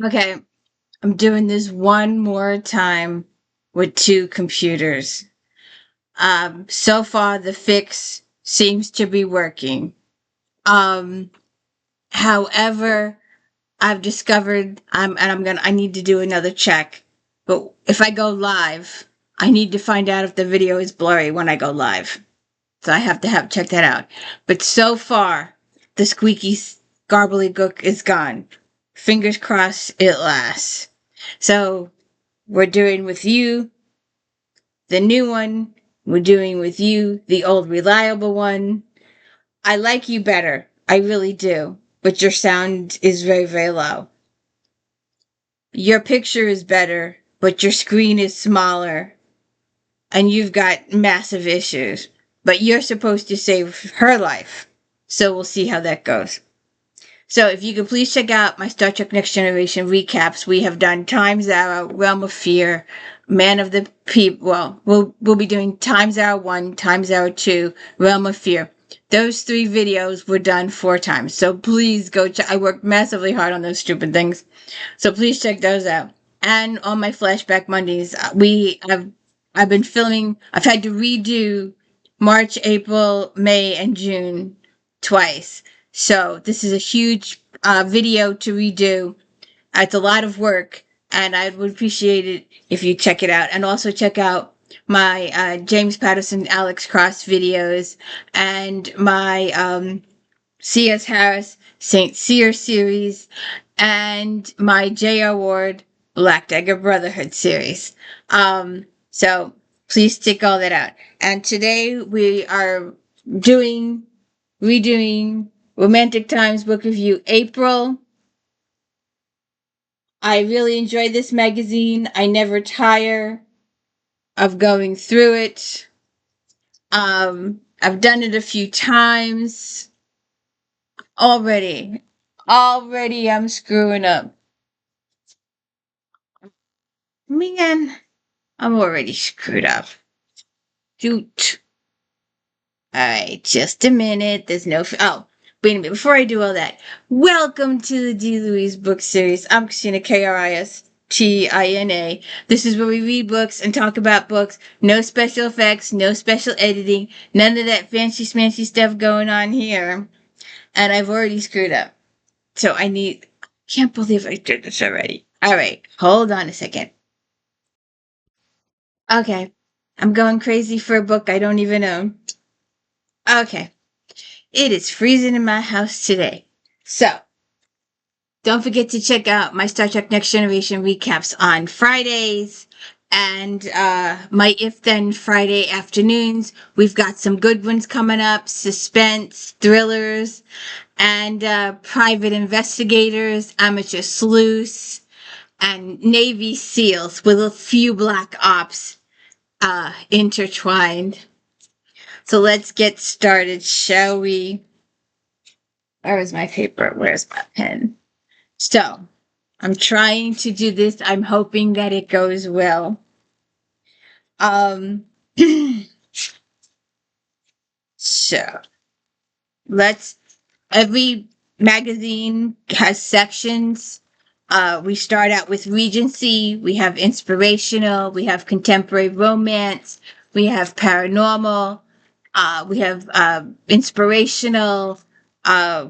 Okay, I'm doing this one more time with two computers. So far the fix seems to be working. Um, However, I've discovered I need to do another check. But if I go live, I need to find out if the video is blurry when I go live. So I have to check that out. But so far, the squeaky gobbledygook is gone. Fingers crossed it lasts. So we're doing with you the new one. We're doing with you the old reliable one. I like you better. I really do. But your sound is very, very low. Your picture is better, but your screen is smaller. And you've got massive issues. But you're supposed to save her life. So we'll see how that goes. So if you could please check out my Star Trek Next Generation recaps. We have done Time Zero, Realm of Fear, Man of the People. Well, we'll be doing Time Zero 1, Time Zero 2, Realm of Fear. Those 3 videos were done 4 times. So please go check. I worked massively hard on those stupid things. So please check those out. And on my Flashback Mondays, I've been filming. I've had to redo March, April, May, and June twice. So this is a huge video to redo. It's a lot of work, and I would appreciate it if you check it out. And also check out my James Patterson, Alex Cross videos, and my C.S. Harris, St. Cyr series, and my J.R. Ward, Black Dagger Brotherhood series. So please check all that out. And today we are redoing Romantic Times Book Review April. I really enjoyed this magazine. I never tire of going through it. I've done it a few times. Already I'm screwing up. Man, I'm already screwed up. Shoot. Alright, just a minute. There's no... Oh, wait a minute. Before I do all that, welcome to the D. Louise book series. I'm Christina, Kristina. This is where we read books and talk about books. No special effects, no special editing, none of that fancy smancy stuff going on here. And I've already screwed up. So can't believe I did this already. Alright, hold on a second. Okay, I'm going crazy for a book I don't even own. Okay. It is freezing in my house today. So, don't forget to check out my Star Trek Next Generation recaps on Fridays and my If Then Friday afternoons. We've got some good ones coming up, suspense, thrillers, and private investigators, amateur sleuths, and Navy SEALs with a few black ops intertwined. So let's get started, shall we? Where is my paper? Where's my pen? So, I'm trying to do this. I'm hoping that it goes well. So, every magazine has sections. We start out with Regency. We have inspirational. We have contemporary romance. We have paranormal. We have inspirational.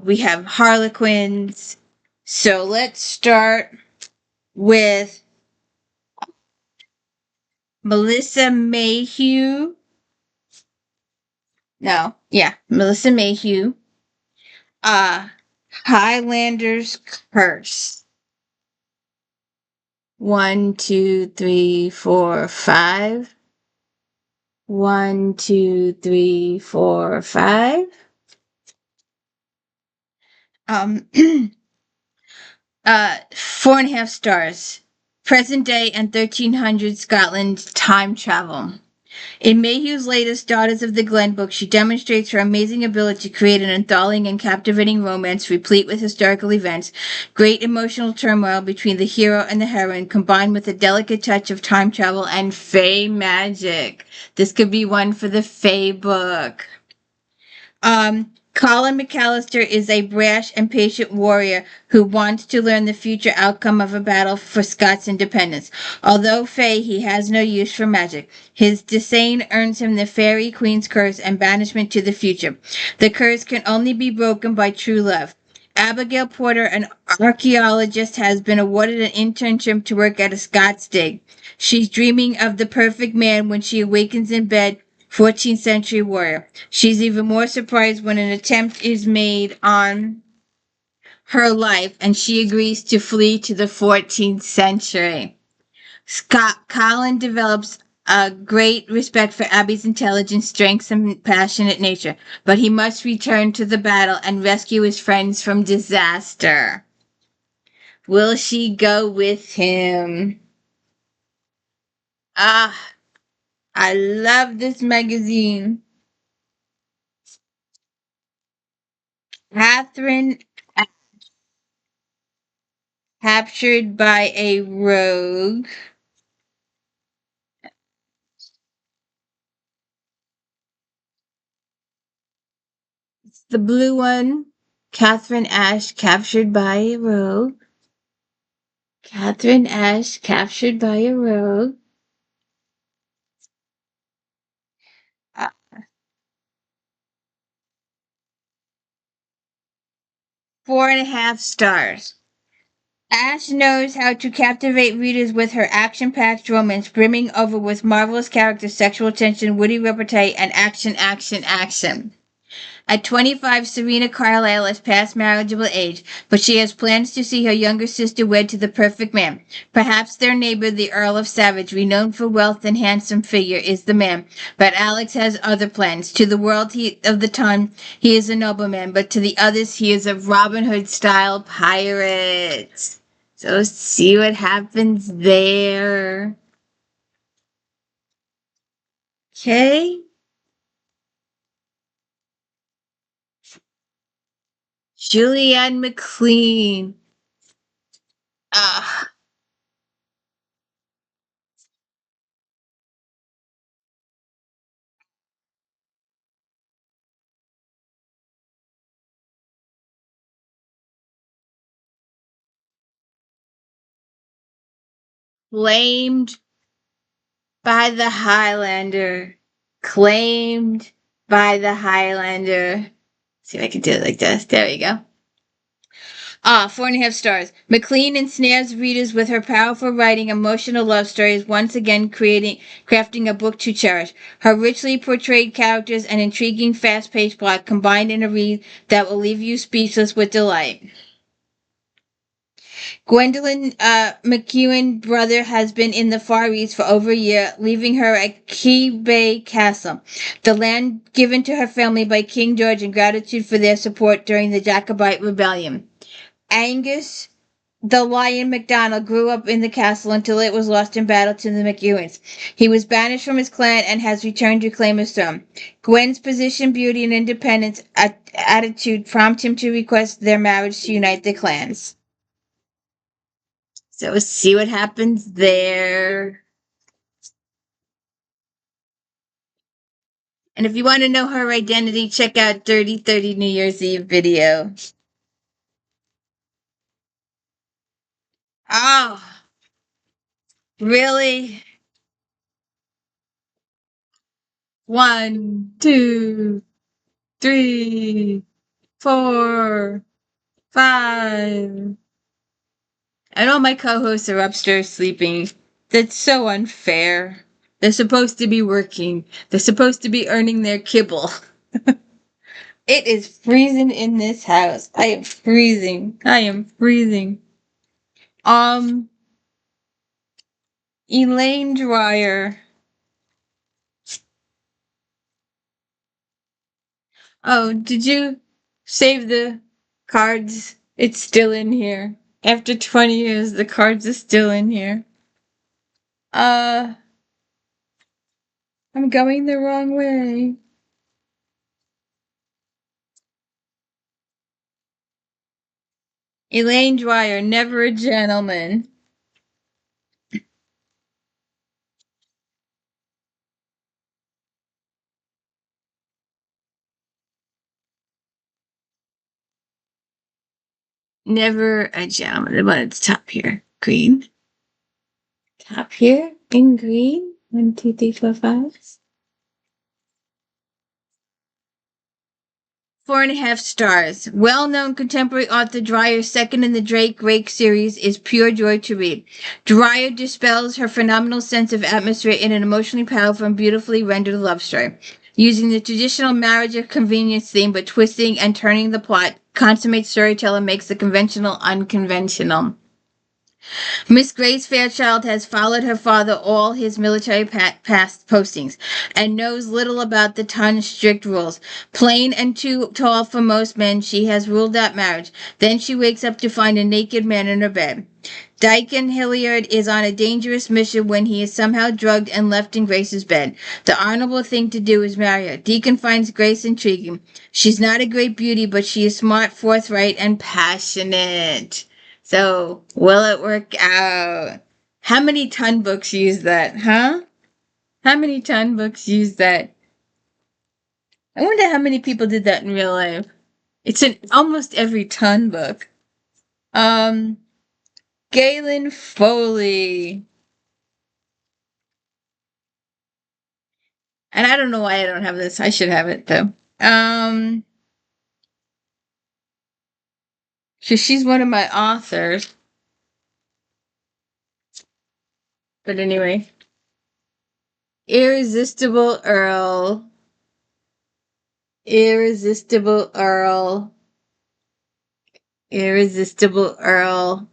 We have Harlequins. So let's start with Melissa Mayhew. Melissa Mayhew. Highlander's Curse. 1, 2, 3, 4, 5. 1, 2, 3, 4, 5. 4.5 stars. Present day and 1300 Scotland time travel. In Mayhew's latest Daughters of the Glen book, she demonstrates her amazing ability to create an enthralling and captivating romance replete with historical events, great emotional turmoil between the hero and the heroine, combined with a delicate touch of time travel and fae magic. This could be one for the fae book. Colin McAllister is a brash and patient warrior who wants to learn the future outcome of a battle for Scots independence. Although Fey, he has no use for magic. His disdain earns him the Fairy Queen's curse and banishment to the future. The curse can only be broken by true love. Abigail Porter, an archaeologist, has been awarded an internship to work at a Scots dig. She's dreaming of the perfect man when she awakens in bed. 14th century warrior. She's even more surprised when an attempt is made on her life and she agrees to flee to the 14th century. Colin develops a great respect for Abby's intelligence, strength, and passionate nature, but he must return to the battle and rescue his friends from disaster. Will she go with him? Ah, I love this magazine. Catherine captured by a rogue. It's the blue one. Catherine Ashe captured by a rogue. Catherine Ashe captured by a rogue. Uh, 4.5 stars. Ashe knows how to captivate readers with her action-packed romance, brimming over with marvelous characters, sexual tension, witty repartee, and action, action, action. At 25, Serena Carlisle is past marriageable age, but she has plans to see her younger sister wed to the perfect man. Perhaps their neighbor, the Earl of Savage, renowned for wealth and handsome figure, is the man. But Alex has other plans. To the world of the time, he is a nobleman, but to the others, he is a Robin Hood-style pirate. So see what happens there. Okay? Julianne McLean. Ah. Claimed by the Highlander. Claimed by the Highlander. See if I can do it like this. There we go. 4.5 stars. McLean ensnares readers with her powerful writing, emotional love stories, once again crafting a book to cherish. Her richly portrayed characters and intriguing, fast-paced plot combined in a read that will leave you speechless with delight. Gwendolyn McEwen brother has been in the Far East for over a year, leaving her at Key Bay Castle, the land given to her family by King George in gratitude for their support during the Jacobite Rebellion. Angus the Lion MacDonald grew up in the castle until it was lost in battle to the McEwens. He was banished from his clan and has returned to claim his throne. Gwen's position, beauty, and independence attitude prompt him to request their marriage to unite the clans. So see what happens there. And if you want to know her identity, check out Dirty 30 New Year's Eve video. Oh, really? 1, 2, 3, 4, 5. And all my co-hosts are upstairs sleeping. That's so unfair. They're supposed to be working. They're supposed to be earning their kibble. It is freezing in this house. I am freezing. I am freezing. Um, Elaine Dreyer. Oh, did you save the cards? It's still in here. After 20 years, the cards are still in here. I'm going the wrong way. Elaine Dreyer, never a gentleman. Never a gentleman. The one at the top here. Green. Top here in green. 1, 2, 3, 4, 5. 4.5 stars. Well-known contemporary author Dreyer's second in the Drake Rake series is pure joy to read. Dreyer dispels her phenomenal sense of atmosphere in an emotionally powerful and beautifully rendered love story. Using the traditional marriage of convenience theme, but twisting and turning the plot, consummate storyteller makes the conventional unconventional. Miss Grace Fairchild has followed her father all his military past postings and knows little about the ton strict rules. Plain and too tall for most men, she has ruled out marriage. Then she wakes up to find a naked man in her bed. Deacon Hilliard is on a dangerous mission when he is somehow drugged and left in Grace's bed. The honorable thing to do is marry her. Deacon finds Grace intriguing. She's not a great beauty, but she is smart, forthright, and passionate. So, will it work out? How many ton books use that, huh? How many ton books use that? I wonder how many people did that in real life. It's in almost every ton book. Galen Foley. And I don't know why I don't have this. I should have it, though. So she's one of my authors. But anyway. Irresistible Earl. Irresistible Earl. Irresistible Earl.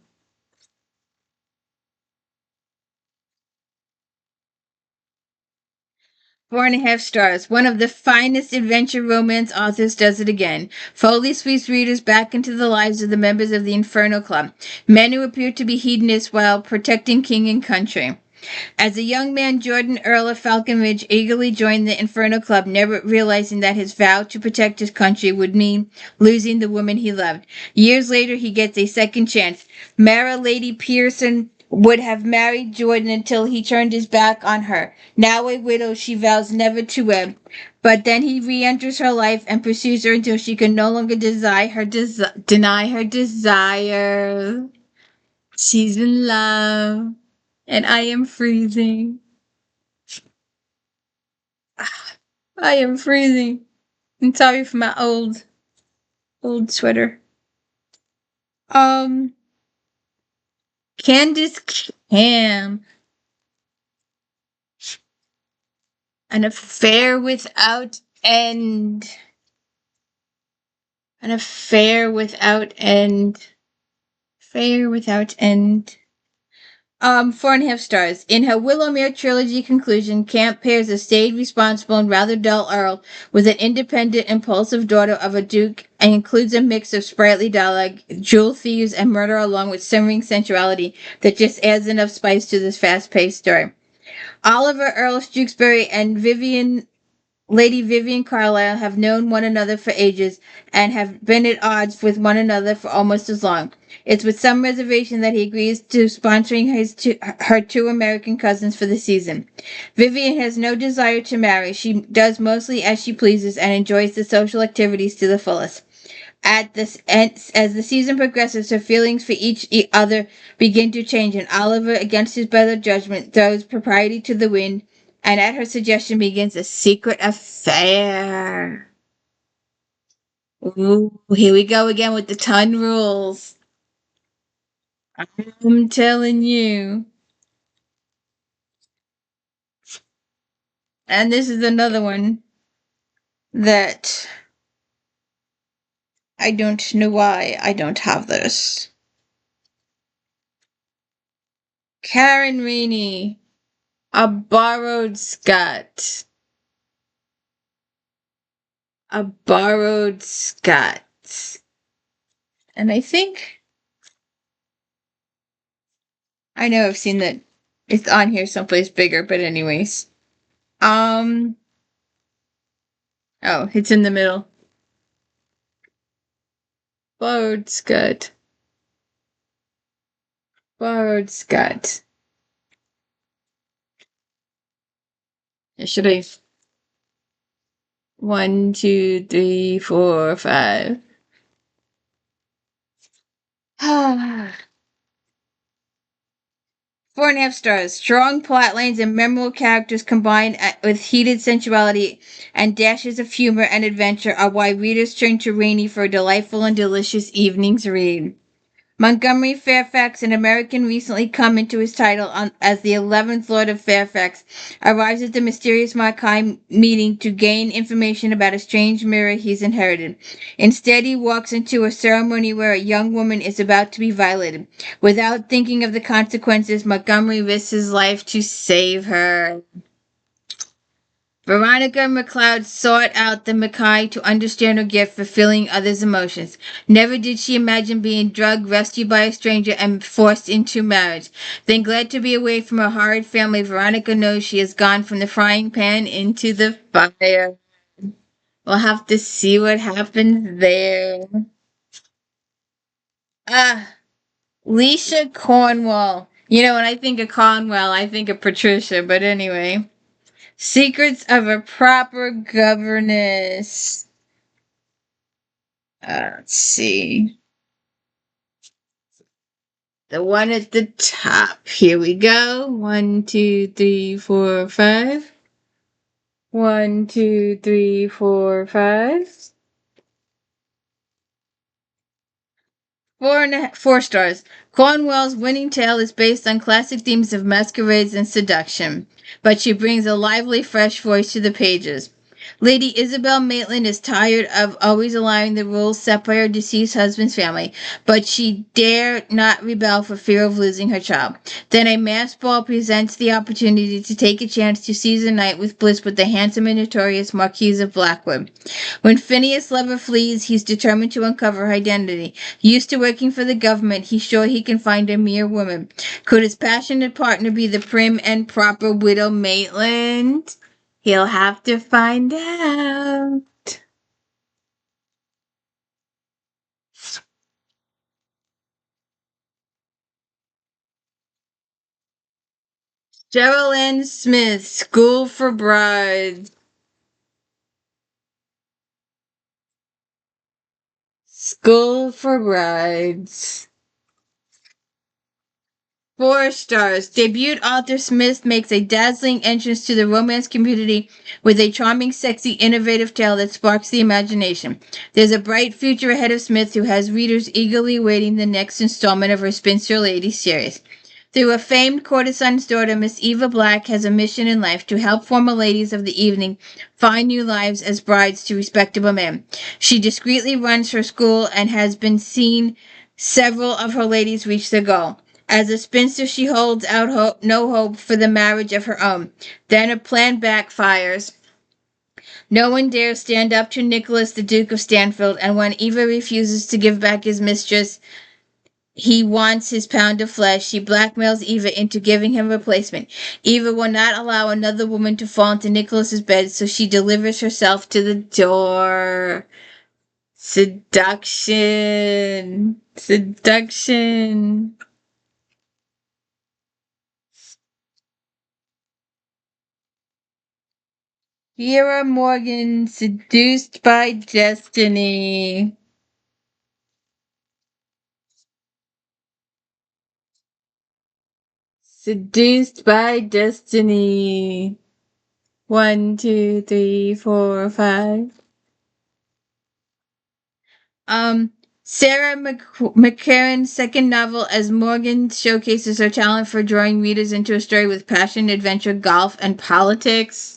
Four and a half stars. One of the finest adventure romance authors does it again. Foley sweeps readers back into the lives of the members of the Inferno Club, men who appear to be hedonists while protecting king and country. As a young man, Jordan Earl of Falcon Ridge eagerly joined the Inferno Club, never realizing that his vow to protect his country would mean losing the woman he loved. Years later, he gets a second chance. Mara Lady Pearson would have married Jordan until he turned his back on her. Now a widow, she vows never to wed. But then he re-enters her life and pursues her until she can no longer deny her desire. She's in love. And I am freezing. I am freezing. I'm sorry for my old sweater. Candace Cam. An affair without end. An affair without end. Affair without end. 4.5 stars. In her Willowmere trilogy conclusion, Camp pairs a staid, responsible, and rather dull Earl with an independent, impulsive daughter of a duke and includes a mix of sprightly dialogue, jewel thieves, and murder along with simmering sensuality that just adds enough spice to this fast-paced story. Oliver Earl of Tewkesbury and Lady Vivian Carlyle have known one another for ages and have been at odds with one another for almost as long. It's with some reservation that he agrees to sponsoring her two American cousins for the season. Vivian has no desire to marry. She does mostly as she pleases and enjoys the social activities to the fullest. As the season progresses, her feelings for each other begin to change, and Oliver, against his better judgment, throws propriety to the wind, and at her suggestion begins a secret affair. Ooh, here we go again with the ton rules. I'm telling you. And this is another one that I don't know why I don't have this. Karen Rainey, A Borrowed Scot. A Borrowed Scot. And I think I know I've seen that it's on here someplace bigger, but anyways. Oh, it's in the middle. Borrowed Scot. Borrowed Scot. Should I? 1, 2, 3, 4, 5. 4.5 stars. Strong plot lines and memorable characters combined with heated sensuality and dashes of humor and adventure are why readers turn to Rainey for a delightful and delicious evening's read. Montgomery Fairfax, an American recently come into his title as the 11th Lord of Fairfax, arrives at the mysterious Marquis meeting to gain information about a strange mirror he's inherited. Instead, he walks into a ceremony where a young woman is about to be violated. Without thinking of the consequences, Montgomery risks his life to save her. Veronica McLeod sought out the Mackay to understand her gift for feeling others' emotions. Never did she imagine being drugged, rescued by a stranger, and forced into marriage. Then, glad to be away from her horrid family, Veronica knows she has gone from the frying pan into the fire. We'll have to see what happens there. Lecia Cornwall. You know, when I think of Cornwall, I think of Patricia, but anyway. Secrets of a Proper Governess. Let's see. The one at the top. Here we go. 1, 2, 3, 4, 5. 1, 2, 3, 4, 5. 4 stars. Cornwell's winning tale is based on classic themes of masquerades and seduction, but she brings a lively, fresh voice to the pages. Lady Isabel Maitland is tired of always allowing the rules set by her deceased husband's family, but she dare not rebel for fear of losing her child. Then a masked ball presents the opportunity to take a chance to seize a night with bliss with the handsome and notorious Marquise of Blackwood. When Phineas' lover flees, he's determined to uncover her identity. Used to working for the government, he's sure he can find a mere woman. Could his passionate partner be the prim and proper widow Maitland? He'll have to find out. Sherilyn Smith, School for Brides. School for Brides. 4 stars. Debut author Smith makes a dazzling entrance to the romance community with a charming, sexy, innovative tale that sparks the imagination. There's a bright future ahead of Smith, who has readers eagerly awaiting the next installment of her Spinster Lady series. Through a famed courtesan's daughter, Miss Eva Black has a mission in life to help former ladies of the evening find new lives as brides to respectable men. She discreetly runs her school and has been seen several of her ladies reach their goal. As a spinster, she holds out no hope for the marriage of her own. Then her plan backfires. No one dares stand up to Nicholas, the Duke of Stanfield, and when Eva refuses to give back his mistress, he wants his pound of flesh. She blackmails Eva into giving him a replacement. Eva will not allow another woman to fall into Nicholas's bed, so she delivers herself to the door. Seduction. Seduction. Vera Morgan, Seduced by Destiny. Seduced by Destiny. 1, 2, 3, 4, 5. Sarah McCarran's second novel as Morgan showcases her talent for drawing readers into a story with passion, adventure, golf, and politics.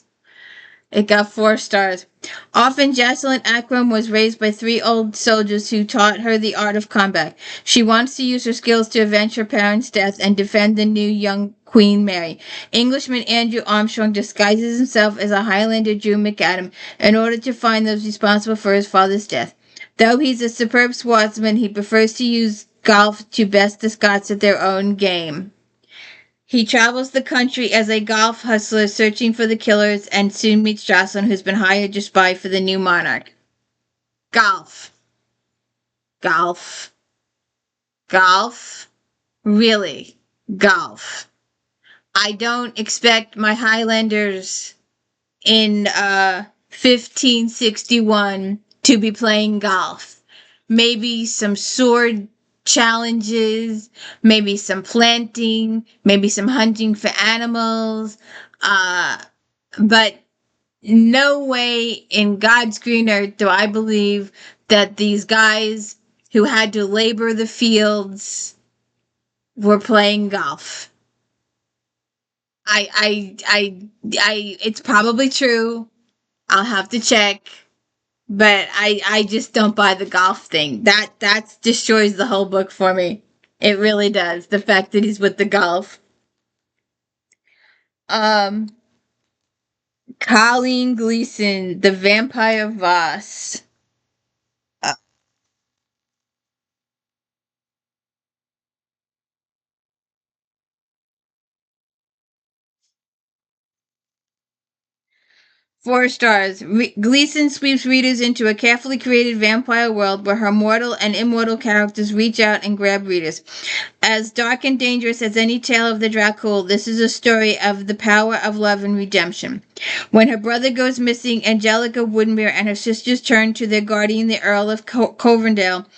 It got 4 stars. Often, Jocelyn Akram was raised by 3 old soldiers who taught her the art of combat. She wants to use her skills to avenge her parents' death and defend the new young Queen Mary. Englishman Andrew Armstrong disguises himself as a Highlander Jew McAdam in order to find those responsible for his father's death. Though he's a superb swordsman, he prefers to use golf to best the Scots at their own game. He travels the country as a golf hustler searching for the killers and soon meets Jocelyn, who's been hired to spy for the new monarch. Golf. Golf. Golf. Really? Golf. I don't expect my Highlanders in 1561 to be playing golf. Maybe some sword challenges, maybe some planting, maybe some hunting for animals. But no way in God's green earth do I believe that these guys who had to labor the fields were playing golf. It's probably true. I'll have to check, but I just don't buy the golf thing. That destroys the whole book for me. It really does. The fact that he's with the golf. Um, Colleen Gleason, The Vampire Voss. 4 stars. Gleason sweeps readers into a carefully created vampire world where her mortal and immortal characters reach out and grab readers. As dark and dangerous as any tale of the Dracul, this is a story of the power of love and redemption. When her brother goes missing, Angelica Woodmere and her sisters turn to their guardian, the Earl of Coverdale.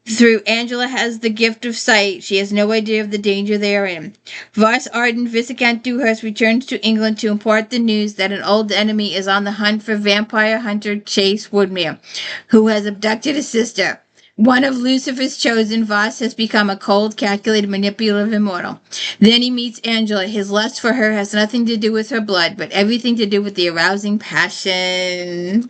Through Angela has the gift of sight, she has no idea of the danger they are in. Voss Arden Viscount Dewhurst returns to England to impart the news that an old enemy is on the hunt for vampire hunter Chase Woodmere, who has abducted his sister. One of Lucifer's chosen, Voss has become a cold, calculated, manipulative immortal. Then he meets Angela. His lust for her has nothing to do with her blood, but everything to do with the arousing passion.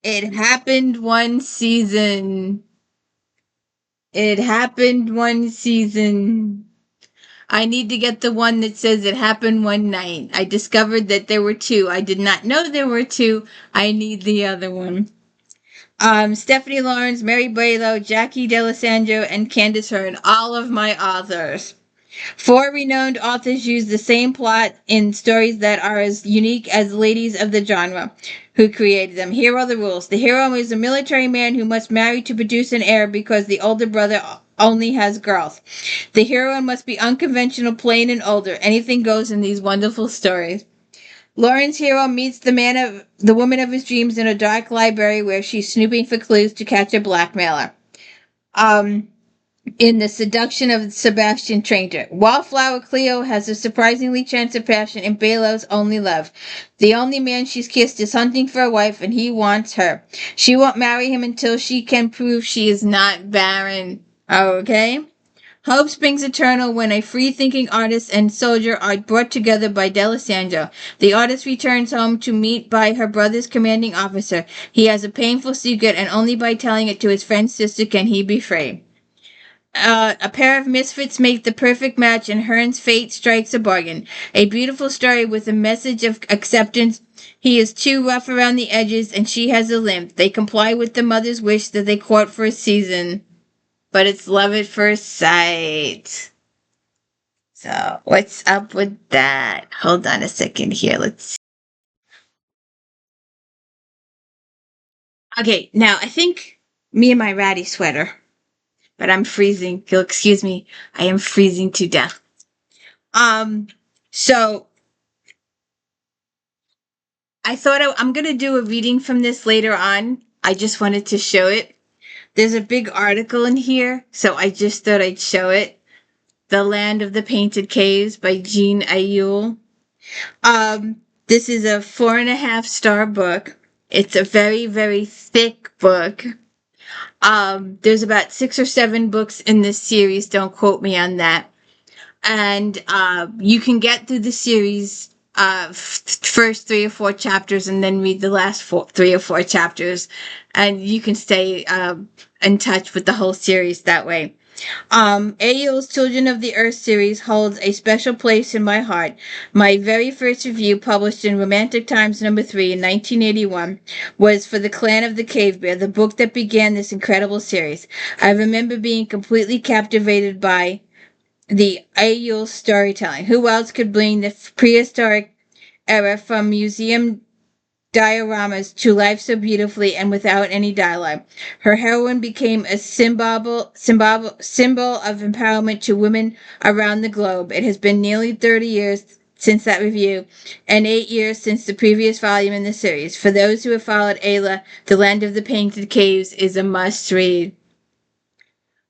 It happened one season. It happened one season. I need to get the one that says it happened one night. I discovered that there were two. I did not know there were two. I need the other one. Stephanie Lawrence, Mary Barlow, Jackie D'Alessandro, and Candace Hearn. All of my authors. 4 renowned authors use the same plot in stories that are as unique as ladies of the genre who created them. Here are the rules. The hero is a military man who must marry to produce an heir because the older brother only has girls. The heroine must be unconventional, plain, and older. Anything goes in these wonderful stories. Lauren's hero meets the woman of his dreams in a dark library where she's snooping for clues to catch a blackmailer. In The Seduction of Sebastian Trainer, Wallflower Cleo has a surprisingly chance of passion in Balow's only love. The only man she's kissed is hunting for a wife, and he wants her. She won't marry him until she can prove she is not barren. Okay? Hope springs eternal when a free-thinking artist and soldier are brought together by D'Alessandro. The artist returns home to meet by her brother's commanding officer. He has a painful secret, and only by telling it to his friend's sister can he be free. A pair of misfits make the perfect match, and Hearn's fate strikes a bargain. A beautiful story with a message of acceptance. He is too rough around the edges, and she has a limp. They comply with the mother's wish that they court for a season. But it's love at first sight. So, what's up with that? Hold on a second here. Let's see. Okay, now I think me and my ratty sweater. But I'm freezing. You'll excuse me. I am freezing to death. So I thought I'm going to do a reading from this later on. I just wanted to show it. There's a big article in here, so I just thought I'd show it. The Land of the Painted Caves by Jean Ayul. This is a 4.5-star book. It's a very, very thick book. There's about 6 or 7 books in this series. Don't quote me on that. And you can get through the series first 3 or 4 chapters and then read the last 3 or 4 chapters. And you can stay in touch with the whole series that way. Ayul's Children of the Earth series holds a special place in my heart. My very first review, published in Romantic Times #3 in 1981, was for The Clan of the Cave Bear, the book that began this incredible series. I remember being completely captivated by the Ayul storytelling. Who else could bring the prehistoric era from museum dioramas to life so beautifully and without any dialogue? Her heroine became a symbol of empowerment to women around the globe. It has been nearly 30 years since that review, and 8 years since the previous volume in the series. For those who have followed Ayla, The Land of the Painted Caves is a must-read.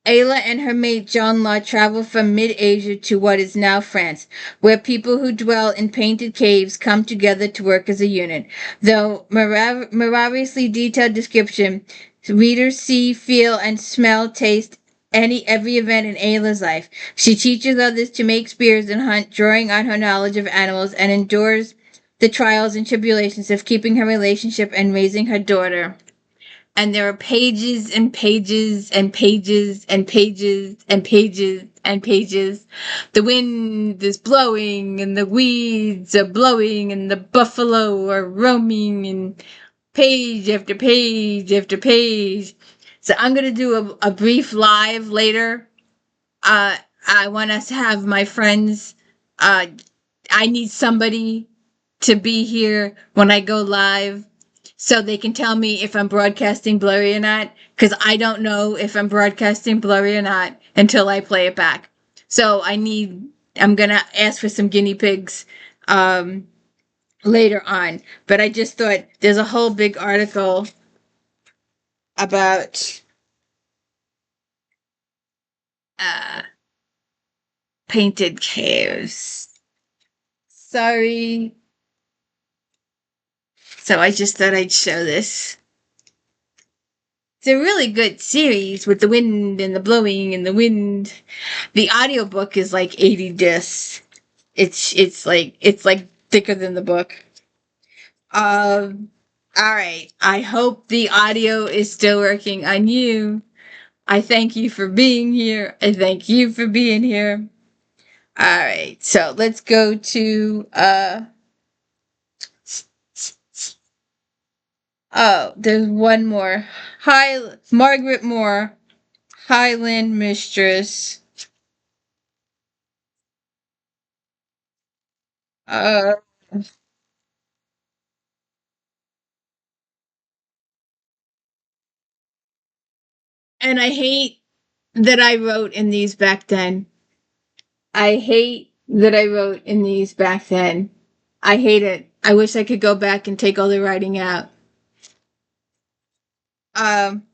Ayla and her mate John-La travel from mid-Asia to what is now France, where people who dwell in painted caves come together to work as a unit. Though miraculously detailed description, readers see, feel, and smell, taste every event in Ayla's life. She teaches others to make spears and hunt, drawing on her knowledge of animals, and endures the trials and tribulations of keeping her relationship and raising her daughter. And there are pages and pages and pages and pages and pages and pages. The wind is blowing and the weeds are blowing and the buffalo are roaming, and page after page after page. So I'm going to do a brief live later. I want us to have my friends. I need somebody to be here when I go live so they can tell me if I'm broadcasting blurry or not, because I don't know if I'm broadcasting blurry or not until I play it back. So I'm going to ask for some guinea pigs later on. But I just thought there's a whole big article about uh, painted caves. Sorry. So I just thought I'd show this. It's a really good series with the wind and the blowing and the wind. The audiobook is like 80 discs. It's like thicker than the book. All right. I hope the audio is still working on you. I thank you for being here. I thank you for being here. All right. So let's go to oh, there's one more. Hi, Margaret Moore, Highland Mistress. Uh, and I hate that I wrote in these back then. I hate that I wrote in these back then. I hate it. I wish I could go back and take all the writing out. Um,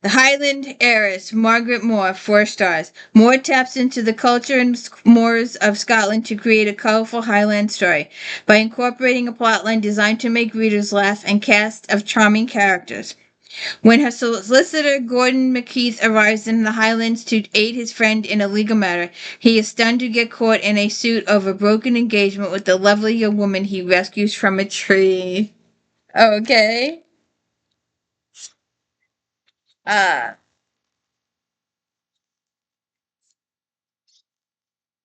The Highland Heiress, Margaret Moore, 4 stars. Moore taps into the culture and moors of Scotland to create a colorful Highland story by incorporating a plotline designed to make readers laugh and cast of charming characters. When her solicitor, Gordon McKeith, arrives in the Highlands to aid his friend in a legal matter, he is stunned to get caught in a suit over a broken engagement with the lovely young woman he rescues from a tree. Okay. Uh,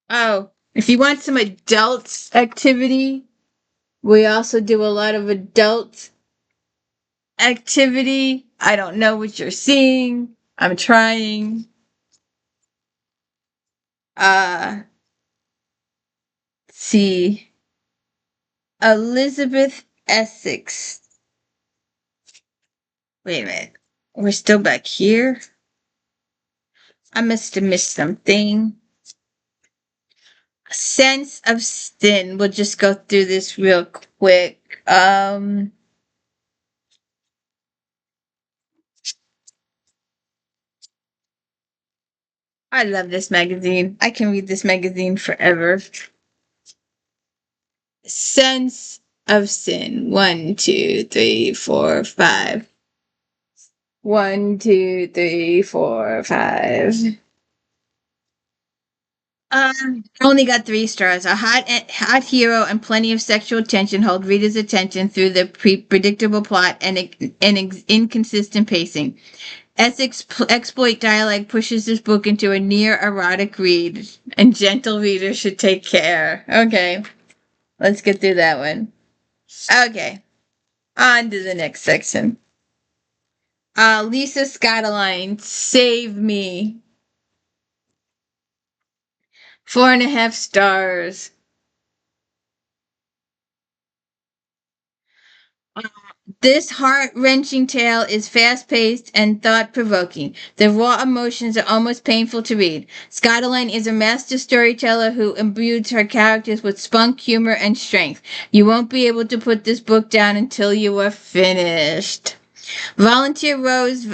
oh, if you want some adult activity, we also do a lot of adult activity. I don't know what you're seeing. I'm trying. Let's see. Elizabeth Essex. Wait a minute. We're still back here? I must have missed something. Sense of Sin. We'll just go through this real quick. I love this magazine. I can read this magazine forever. Sense of Sin. 1, 2, 3, 4, 5. 1, 2, 3, 4, 5. Only got 3 stars. A hot hero and plenty of sexual tension hold readers' attention through the predictable plot and inconsistent pacing. Essex exploit dialogue pushes this book into a near erotic read, and gentle readers should take care. Okay, let's get through that one. Okay, on to the next section. Lisa SCOTTOLINE, Save Me. 4.5 stars. This heart-wrenching tale is fast-paced and thought-provoking. The raw emotions are almost painful to read. SCOTTOLINE is a master storyteller who imbues her characters with spunk, humor, and strength. You won't be able to put this book down until you are finished. Volunteer Rose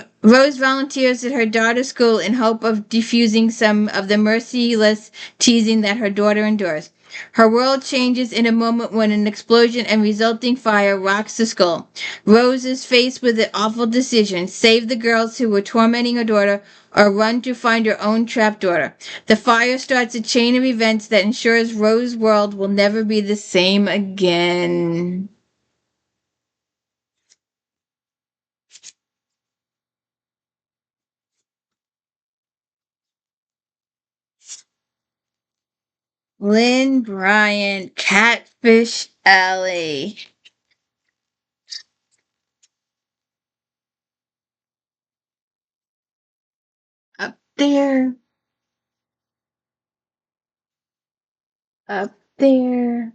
volunteers at her daughter's school in hope of diffusing some of the merciless teasing that her daughter endures. Her world changes in a moment when an explosion and resulting fire rocks the school. Rose is faced with an awful decision: save the girls who were tormenting her daughter or run to find her own trapped daughter. The fire starts a chain of events that ensures Rose's world will never be the same again. LYNNE, Bryant, Catfish Alley. Up there, up there.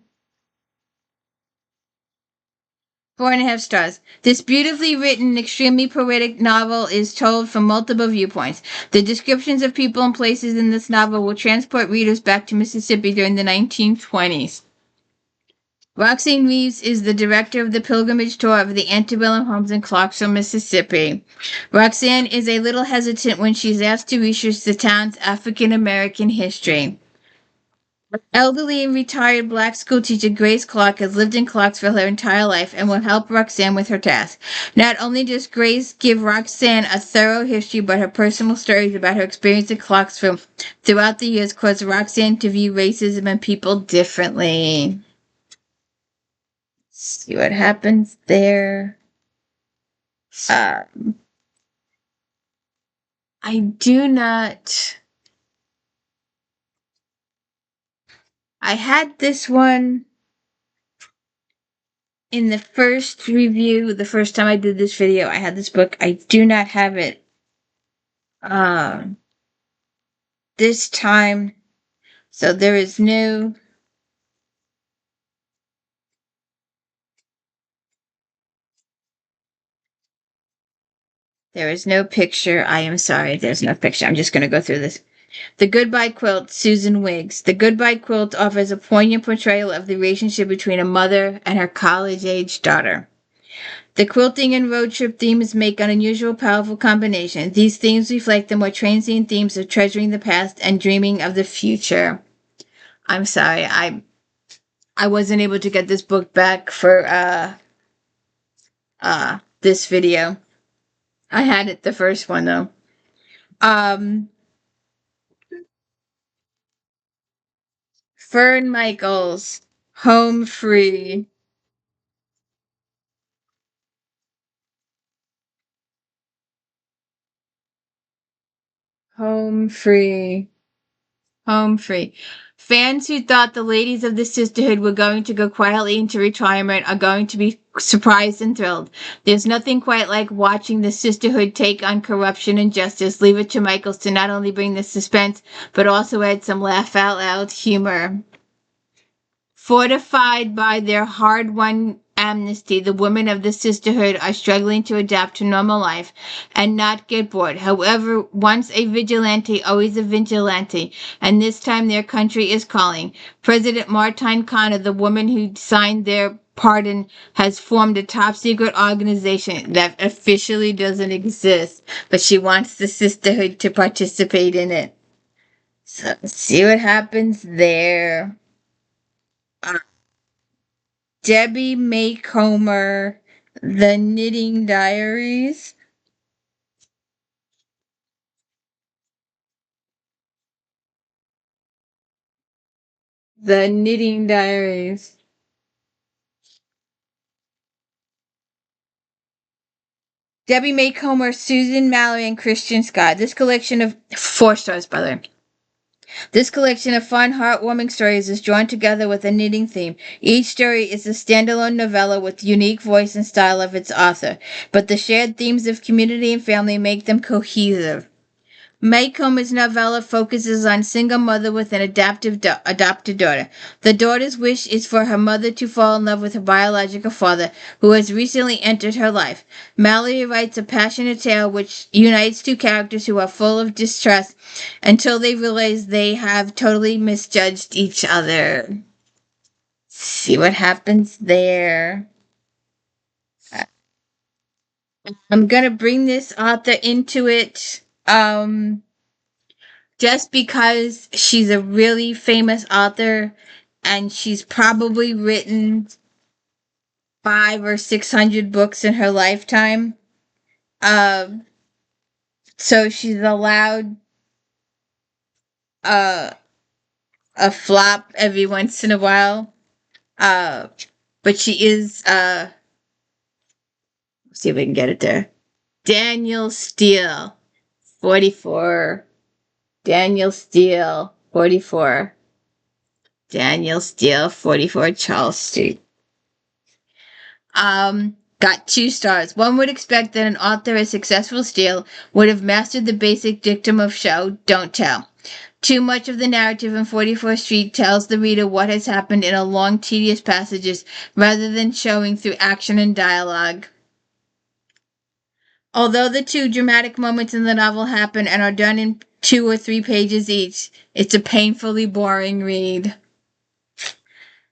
4.5 stars. This beautifully written, extremely poetic novel is told from multiple viewpoints. The descriptions of people and places in this novel will transport readers back to Mississippi during the 1920s. Roxane Reeves is the director of the pilgrimage tour of the antebellum homes in Clarksville, Mississippi. Roxane is a little hesitant when she's asked to research the town's African American history. Elderly and retired black schoolteacher Grace Clark has lived in Clarksville her entire life and will help Roxane with her task. Not only does Grace give Roxane a thorough history, but her personal stories about her experience in Clarksville throughout the years cause Roxane to view racism and people differently. See what happens there. I do not. I had this one in the first review, the first time I did this video. I had this book. I do not have it this time. So there is no picture. I am sorry, there's no picture. I'm just going to go through this. The Goodbye Quilt, Susan Wiggs. The Goodbye Quilt offers a poignant portrayal of the relationship between a mother and her college-age daughter. The quilting and road trip themes make an unusual, powerful combination. These themes reflect the more transient themes of treasuring the past and dreaming of the future. I'm sorry, I wasn't able to get this book back for this video. I had it the first one though. Fern Michaels, Home Free. Home Free. Home Free. Fans who thought the ladies of the sisterhood were going to go quietly into retirement are going to be surprised and thrilled. There's nothing quite like watching the sisterhood take on corruption and justice. Leave it to Michaels to not only bring the suspense, but also add some laugh-out-loud humor. Fortified by their hard-won amnesty, the women of the sisterhood are struggling to adapt to normal life and not get bored. However, once a vigilante, always a vigilante, and this time their country is calling. President Martine Connor, the woman who signed their pardon, has formed a top-secret organization that officially doesn't exist, but she wants the sisterhood to participate in it. So, see what happens there. Debbie Macomber, The Knitting Diaries. The Knitting Diaries. Debbie Macomber, Susan Mallory, and Christian Scott. This collection of 4 stars, by the way. This collection of fun, heartwarming stories is drawn together with a knitting theme. Each story is a standalone novella with unique voice and style of its author, but the shared themes of community and family make them cohesive. MACOMBER's novella focuses on single mother with an adopted daughter. The daughter's wish is for her mother to fall in love with her biological father, who has recently entered her life. MALLERY writes a passionate tale which unites two characters who are full of distrust until they realize they have totally misjudged each other. See what happens there. I'm gonna bring this author into it. Just because she's a really famous author and she's probably written 500 or 600 books in her lifetime. So she's allowed uh, a flop every once in a while. But she is, let's see if we can get it there. Daniel Steele, 44. Daniel Steele, 44. Daniel Steele, 44 Charles Street. Got 2 stars. One would expect that an author as successful as Steele would have mastered the basic dictum of show, don't tell. Too much of the narrative in 44th Street tells the reader what has happened in a long, tedious passages rather than showing through action and dialogue. Although the 2 dramatic moments in the novel happen and are done in 2 or 3 pages each, it's a painfully boring read.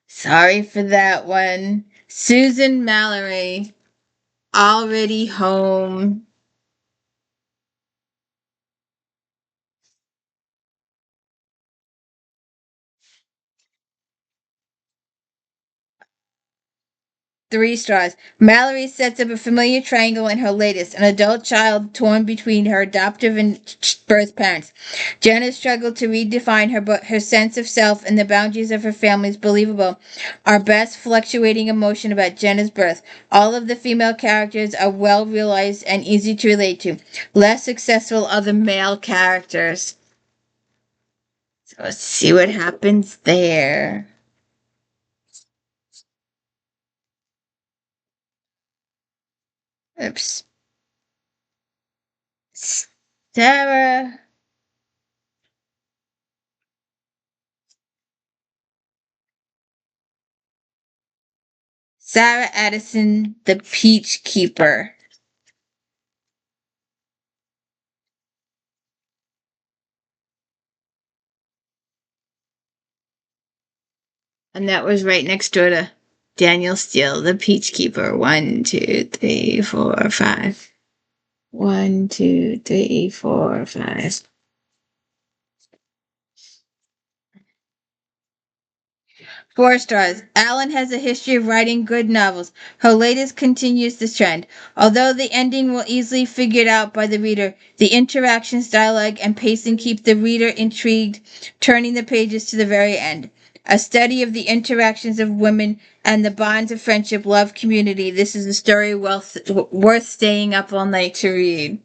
Sorry for that one. Susan Mallory, Already Home. Three stars. Mallory sets up a familiar triangle in her latest, an adult child torn between her adoptive and birth parents. Jenna's struggle to redefine her sense of self and the boundaries of her family is believable. Our best fluctuating emotion about Jenna's birth. All of the female characters are well realized and easy to relate to. Less successful are the male characters. So let's see what happens there. Oops. Sarah. Sarah Addison, The Peach Keeper. And that was right next door to Daniel Steele, The Peach Keeper. 1, 2, 3, 4, 5. 1, 2, 3, 4, 5. 4 stars. Allen has a history of writing good novels. Her latest continues this trend. Although the ending will easily figured out by the reader, the interactions, dialogue, and pacing keep the reader intrigued, turning the pages to the very end. A study of the interactions of women and the bonds of friendship, love, community. This is a story worth staying up all night to read.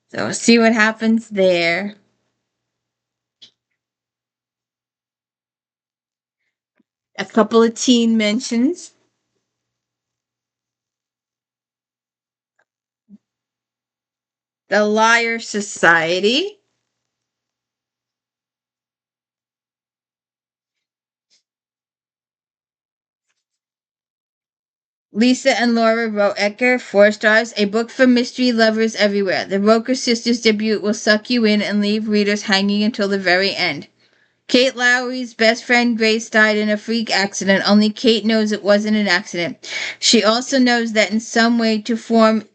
So see what happens there. A couple of teen mentions. The Liar Society. Lisa and Laura Roecker, 4 stars, a book for mystery lovers everywhere. The Roker sisters' debut will suck you in and leave readers hanging until the very end. Kate Lowry's best friend Grace died in a freak accident. Only Kate knows it wasn't an accident. She also knows that in some way or form,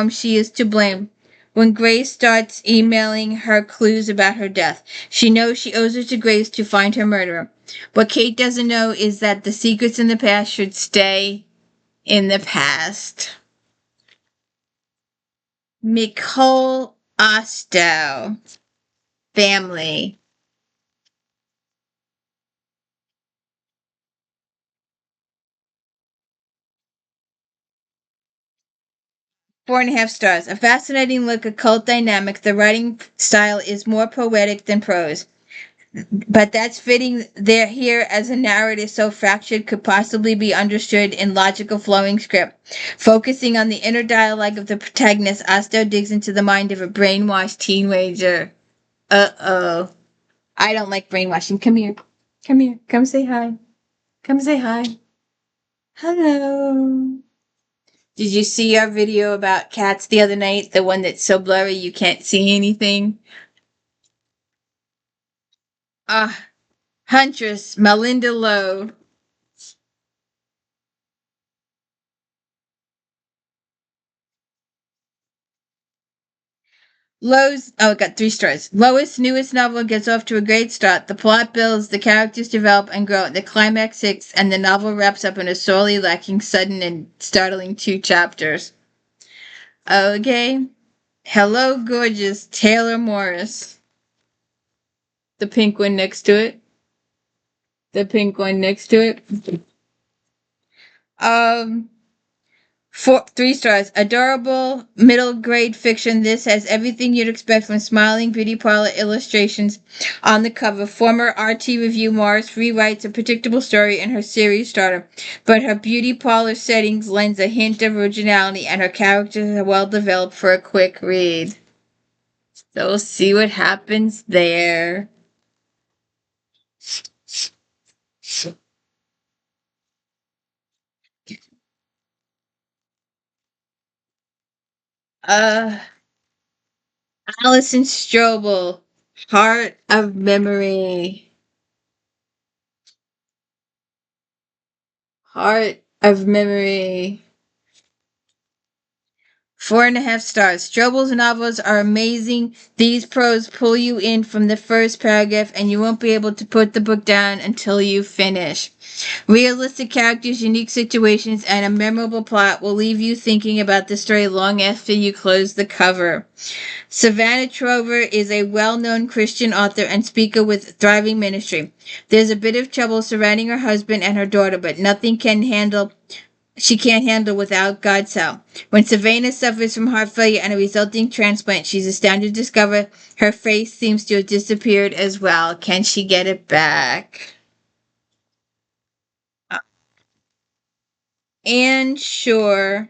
she is to blame. When Grace starts emailing her clues about her death, she knows she owes it to Grace to find her murderer. What Kate doesn't know is that the secrets in the past should stay in the past. MICOL Ostow. Family. Four and a half stars. A fascinating look at cult dynamic. The writing style is more poetic than prose. but that's fitting there here as a narrative so fractured could possibly be understood in logical flowing script. Focusing on the inner dialogue of the protagonist, Osto digs into the mind of a brainwashed teenager. Uh-oh. I don't like brainwashing. Come here. Come here. Come say hi. Come say hi. Hello. Did you see our video about cats the other night? The one that's so blurry you can't see anything? Ah, Huntress, Melinda Lowe. It got 3 stars. Lois' newest novel gets off to a great start. The plot builds, the characters develop and grow. The climax hits, and the novel wraps up in a sorely lacking sudden and startling 2 chapters. Okay. Hello, gorgeous Taylor Morris. The pink one next to it. The pink one next to it. Um, 3 stars. Adorable middle grade fiction. This has everything you'd expect from smiling beauty parlor illustrations on the cover. Former RT review Morris rewrites a predictable story in her series starter, but her beauty parlor settings lends a hint of originality, and her characters are well developed for a quick read. So we'll see what happens there. Uh, Alison Strobel, Heart of Memory. Heart of Memory. 4.5 stars. Strobel's novels are amazing. These prose pull you in from the first paragraph, and you won't be able to put the book down until you finish. Realistic characters, unique situations, and a memorable plot will leave you thinking about the story long after you close the cover. Savannah Trover is a well-known Christian author and speaker with thriving ministry. There's a bit of trouble surrounding her husband and her daughter, but she can't handle without God's help. When Savannah suffers from heart failure and a resulting transplant, she's astounded to discover her face seems to have disappeared as well. Can she get it back? Anne Shore,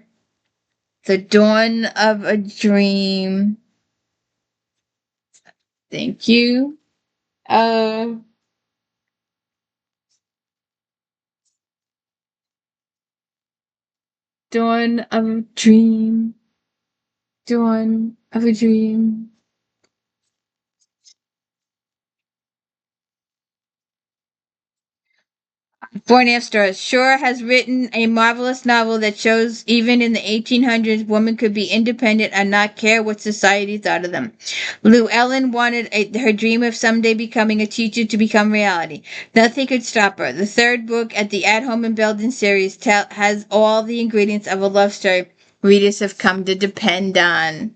The Dawn of a Dream. Thank you. Dawn of a Dream. Dawn of a Dream. 4.5 stars. Shore has written a marvelous novel that shows even in the 1800s, women could be independent and not care what society thought of them. Llewellyn wanted her dream of someday becoming a teacher to become reality. Nothing could stop her. The third book at the At Home and Belden series has all the ingredients of a love story readers have come to depend on.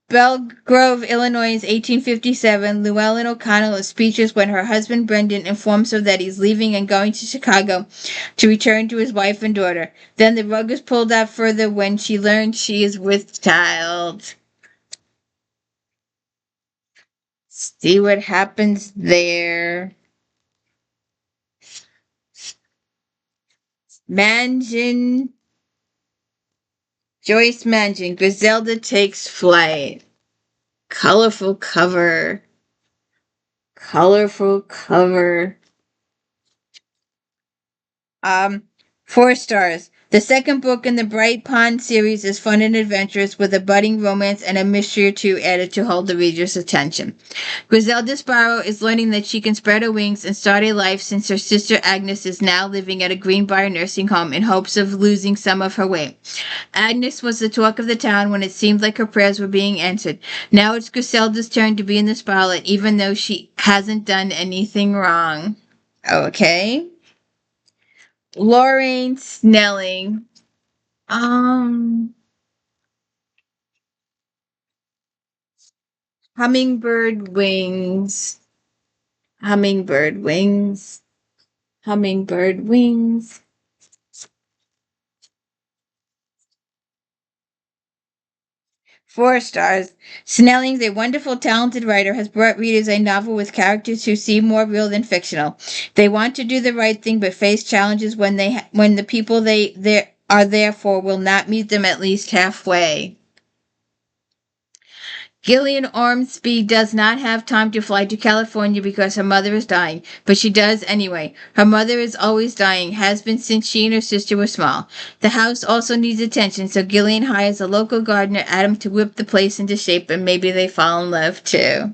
Belgrove, Illinois, 1857. Llewellyn O'Connell is speechless when her husband Brendan informs her that he's leaving and going to Chicago to return to his wife and daughter. Then the rug is pulled out further when she learns she is with child. See what happens there. Mansion. Joyce Mansion. Griselda Takes Flight. Colorful cover. Colorful cover. 4 stars. The second book in the Bright Pond series is fun and adventurous with a budding romance and a mystery or two added to hold the reader's attention. Griselda Sparrow is learning that she can spread her wings and start a life since her sister Agnes is now living at a Greenbrier nursing home in hopes of losing some of her weight. Agnes was the talk of the town when it seemed like her prayers were being answered. Now it's Griselda's turn to be in the spotlight even though she hasn't done anything wrong. Okay. Lorraine Snelling. Hummingbird wings. Hummingbird wings. Hummingbird wings. 4 stars. Snelling's a wonderful, talented writer has brought readers a novel with characters who seem more real than fictional. They want to do the right thing but face challenges when the people they are there for will not meet them at least halfway. Gillian Ormsby does not have time to fly to California because her mother is dying, but she does anyway. Her mother is always dying, has been since she and her sister were small. The house also needs attention, so Gillian hires a local gardener, Adam, to whip the place into shape, and maybe they fall in love too.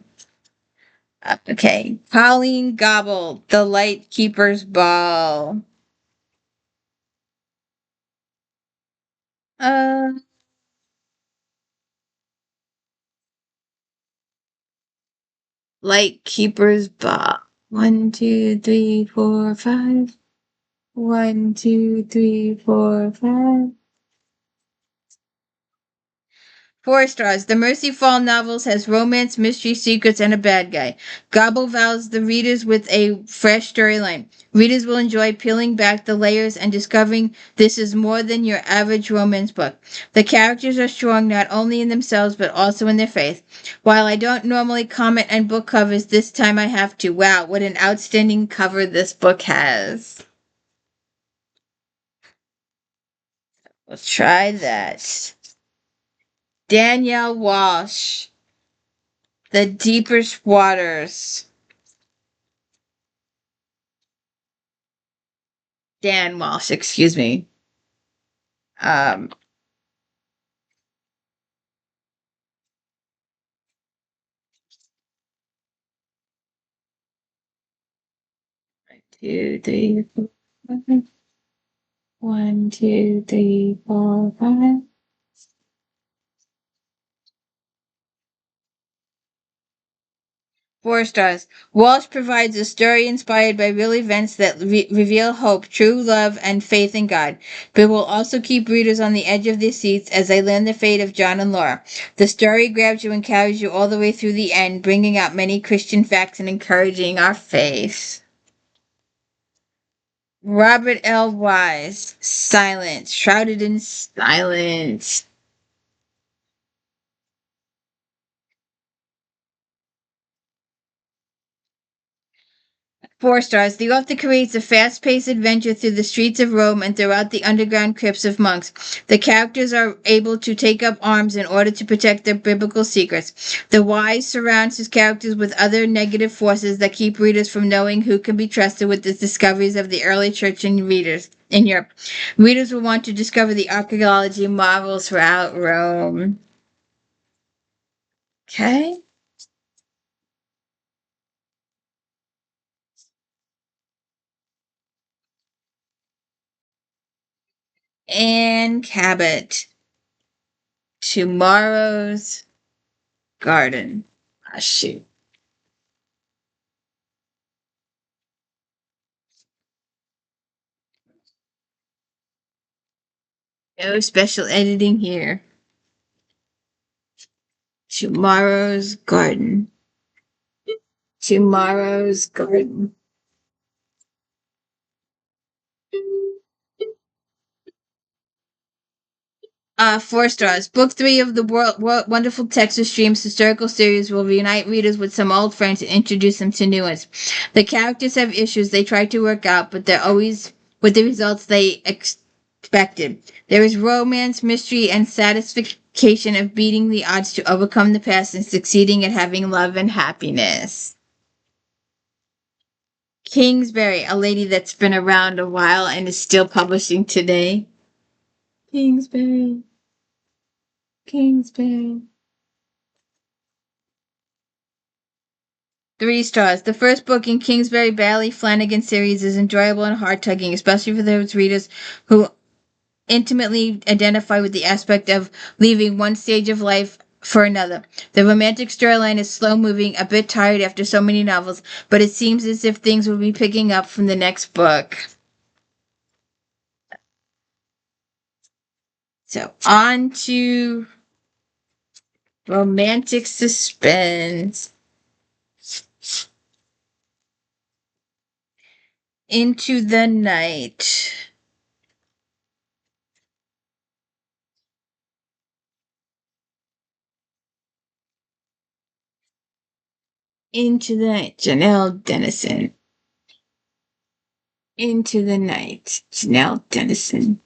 Okay. Pauline Gobble, The Light Keeper's Ball. Uh, Light Keeper's Ball. 1, 2, 3, 4, 5. 1, 2, 3, 4, 5. 4 stars. The Mercy Fall novels has romance, mystery, secrets, and a bad guy. Gobble vows the readers with a fresh storyline. Readers will enjoy peeling back the layers and discovering this is more than your average romance book. The characters are strong not only in themselves but also in their faith. While I don't normally comment on book covers, this time I have to. Wow, what an outstanding cover this book has. Let's try that. Danielle Walsh, The Deepest Waters. Dan Walsh, excuse me. Um, 2, 3, 4, 5. 1, 2, 3, 4, 5. 4 stars. Walsh provides a story inspired by real events that reveal hope, true love, and faith in God, but will also keep readers on the edge of their seats as they learn the fate of John and Laura. The story grabs you and carries you all the way through the end, bringing out many Christian facts and encouraging our faith. Robert L. Wise, Silence, Shrouded in Silence. 4 stars. The author creates a fast-paced adventure through the streets of Rome and throughout the underground crypts of monks. The characters are able to take up arms in order to protect their biblical secrets. The Wise surrounds his characters with other negative forces that keep readers from knowing who can be trusted with the discoveries of the early church in Europe. Readers will want to discover the archaeology marvels throughout Rome. Okay. Anne Cabot, Tomorrow's Garden. Ah, shoot. No special editing here. Tomorrow's Garden. Tomorrow's Garden. 4 stars. Book 3 of the Wonderful Texas Streams historical series will reunite readers with some old friends and introduce them to new ones. The characters have issues they try to work out, but they're always with the results they expected. There is romance, mystery, and satisfaction of beating the odds to overcome the past and succeeding at having love and happiness. Kingsbury, a lady that's been around a while and is still publishing today. Kingsbury. Kingsbury. 3 stars. The first book in Kingsbury Bailey Flanagan series is enjoyable and heart-tugging, especially for those readers who intimately identify with the aspect of leaving one stage of life for another. The romantic storyline is slow-moving, a bit tired after so many novels, but it seems as if things will be picking up from the next book. So, on to romantic suspense. Into the Night. Into the Night, Janelle Dennison. Into the Night, Janelle Dennison.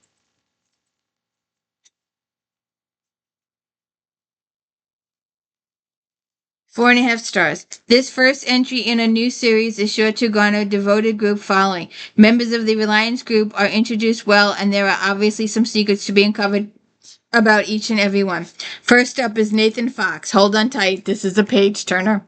4.5 stars. This first entry in a new series is sure to garner a devoted group following. Members of the Reliance group are introduced well, and there are obviously some secrets to be uncovered about each and every one. First up is Nathan Fox. Hold on tight. This is a page turner.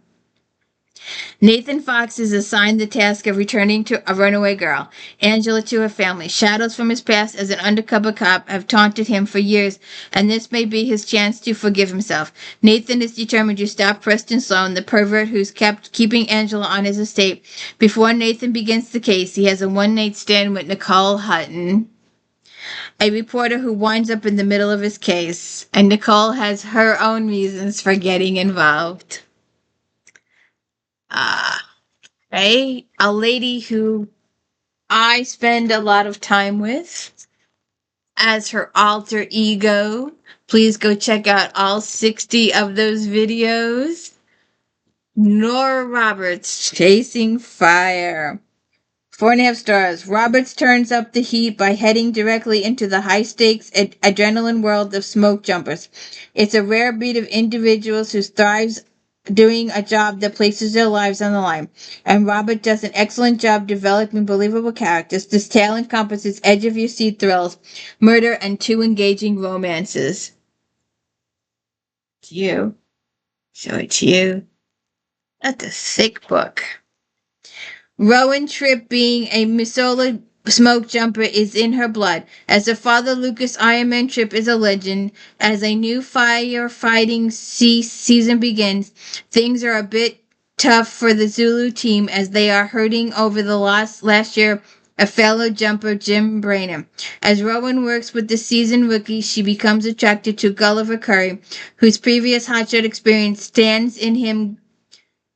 Nathan Fox is assigned the task of returning to a runaway girl, Angela, to her family. Shadows from his past as an undercover cop have taunted him for years, and this may be his chance to forgive himself. Nathan is determined to stop Preston Sloan, the pervert who's kept keeping Angela on his estate. Before Nathan begins the case, he has a one-night stand with Nicole Hutton, a reporter who winds up in the middle of his case, and Nicole has her own reasons for getting involved. Right? A lady who I spend a lot of time with as her alter ego. Please go check out all 60 of those videos. Nora Roberts, Chasing Fire. 4.5 stars. Roberts turns up the heat by heading directly into the high-stakes adrenaline world of smoke jumpers. It's a rare breed of individuals who thrives doing a job that places their lives on the line. And Robert does an excellent job developing believable characters. This tale encompasses edge-of-your-seat thrills, murder, and 2 engaging romances. It's you. So it's you. That's a thick book. Rowan Tripp, being a Missoula smoke jumper, is in her blood. As her father, Lucas Ironman Tripp, is a legend, as a new firefighting season begins, things are a bit tough for the Zulu team as they are hurting over the loss last year a fellow jumper, Jim Brainerd. As Rowan works with the seasoned rookie, she becomes attracted to Gulliver Curry, whose previous hotshot experience stands in him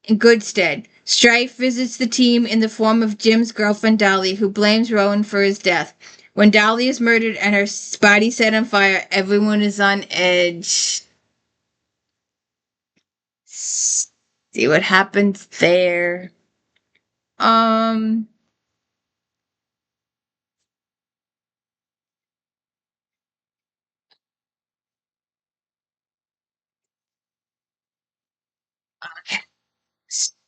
in good stead. Strife visits the team in the form of Jim's girlfriend Dolly, who blames Rowan for his death. When Dolly is murdered and her body set on fire, everyone is on edge. See what happens there.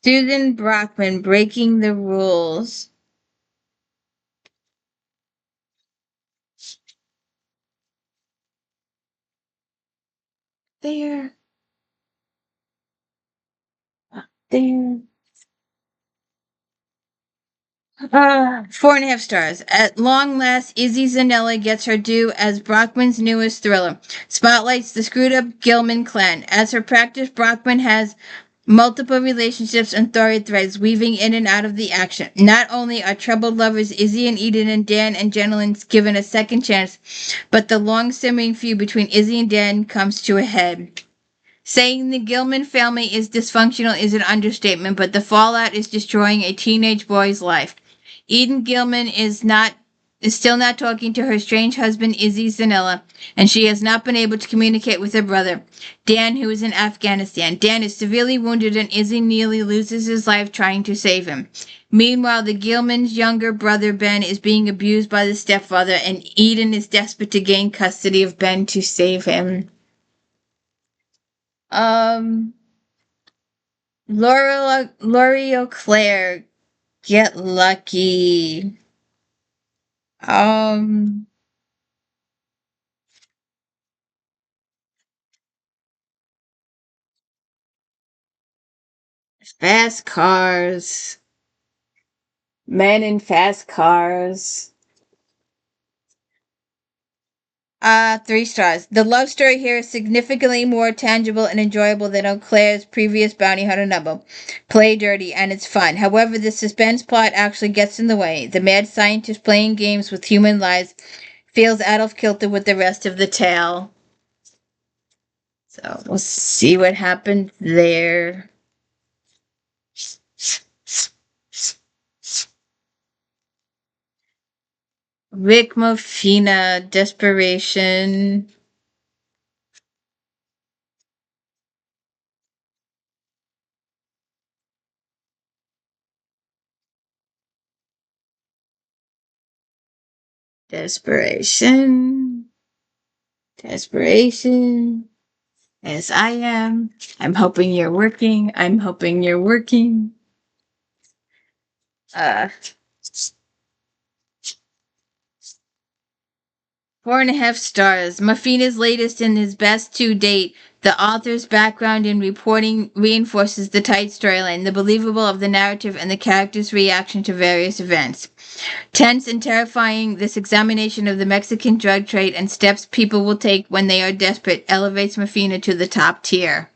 Susan Brockman, Breaking the Rules. There. There. 4.5 stars. At long last, Izzy Zanella gets her due as Brockman's newest thriller. Spotlights the screwed-up Gilman clan. As her practice, Brockman has multiple relationships and storied threads weaving in and out of the action. Not only are troubled lovers Izzy and Eden and Dan and Jenilyn given a second chance, but the long-simmering feud between Izzy and Dan comes to a head. Saying the Gilman family is dysfunctional is an understatement, but the fallout is destroying a teenage boy's life. Eden Gilman is still not talking to her strange husband Izzy Zanella, and she has not been able to communicate with her brother, Dan, who is in Afghanistan. Dan is severely wounded and Izzy nearly loses his life trying to save him. Meanwhile, the Gilman's younger brother Ben is being abused by the stepfather, and Eden is desperate to gain custody of Ben to save him. Laurie O'Clair, Get Lucky. Fast cars. Men in fast cars. 3 stars. The love story here is significantly more tangible and enjoyable than O'Clair's previous bounty hunter novel, Play Dirty, and it's fun. However, the suspense plot actually gets in the way. The mad scientist playing games with human lives feels out of kilter with the rest of the tale. So we'll see what happens there. Rick Mofina, Desperation. Desperation. Desperation. As I am. I'm hoping you're working. I'm hoping you're working. 4.5 stars. Mafina's latest and his best to date. The author's background in reporting reinforces the tight storyline, the believable of the narrative, and the character's reaction to various events. Tense and terrifying, this examination of the Mexican drug trade and steps people will take when they are desperate elevates Mafina to the top tier.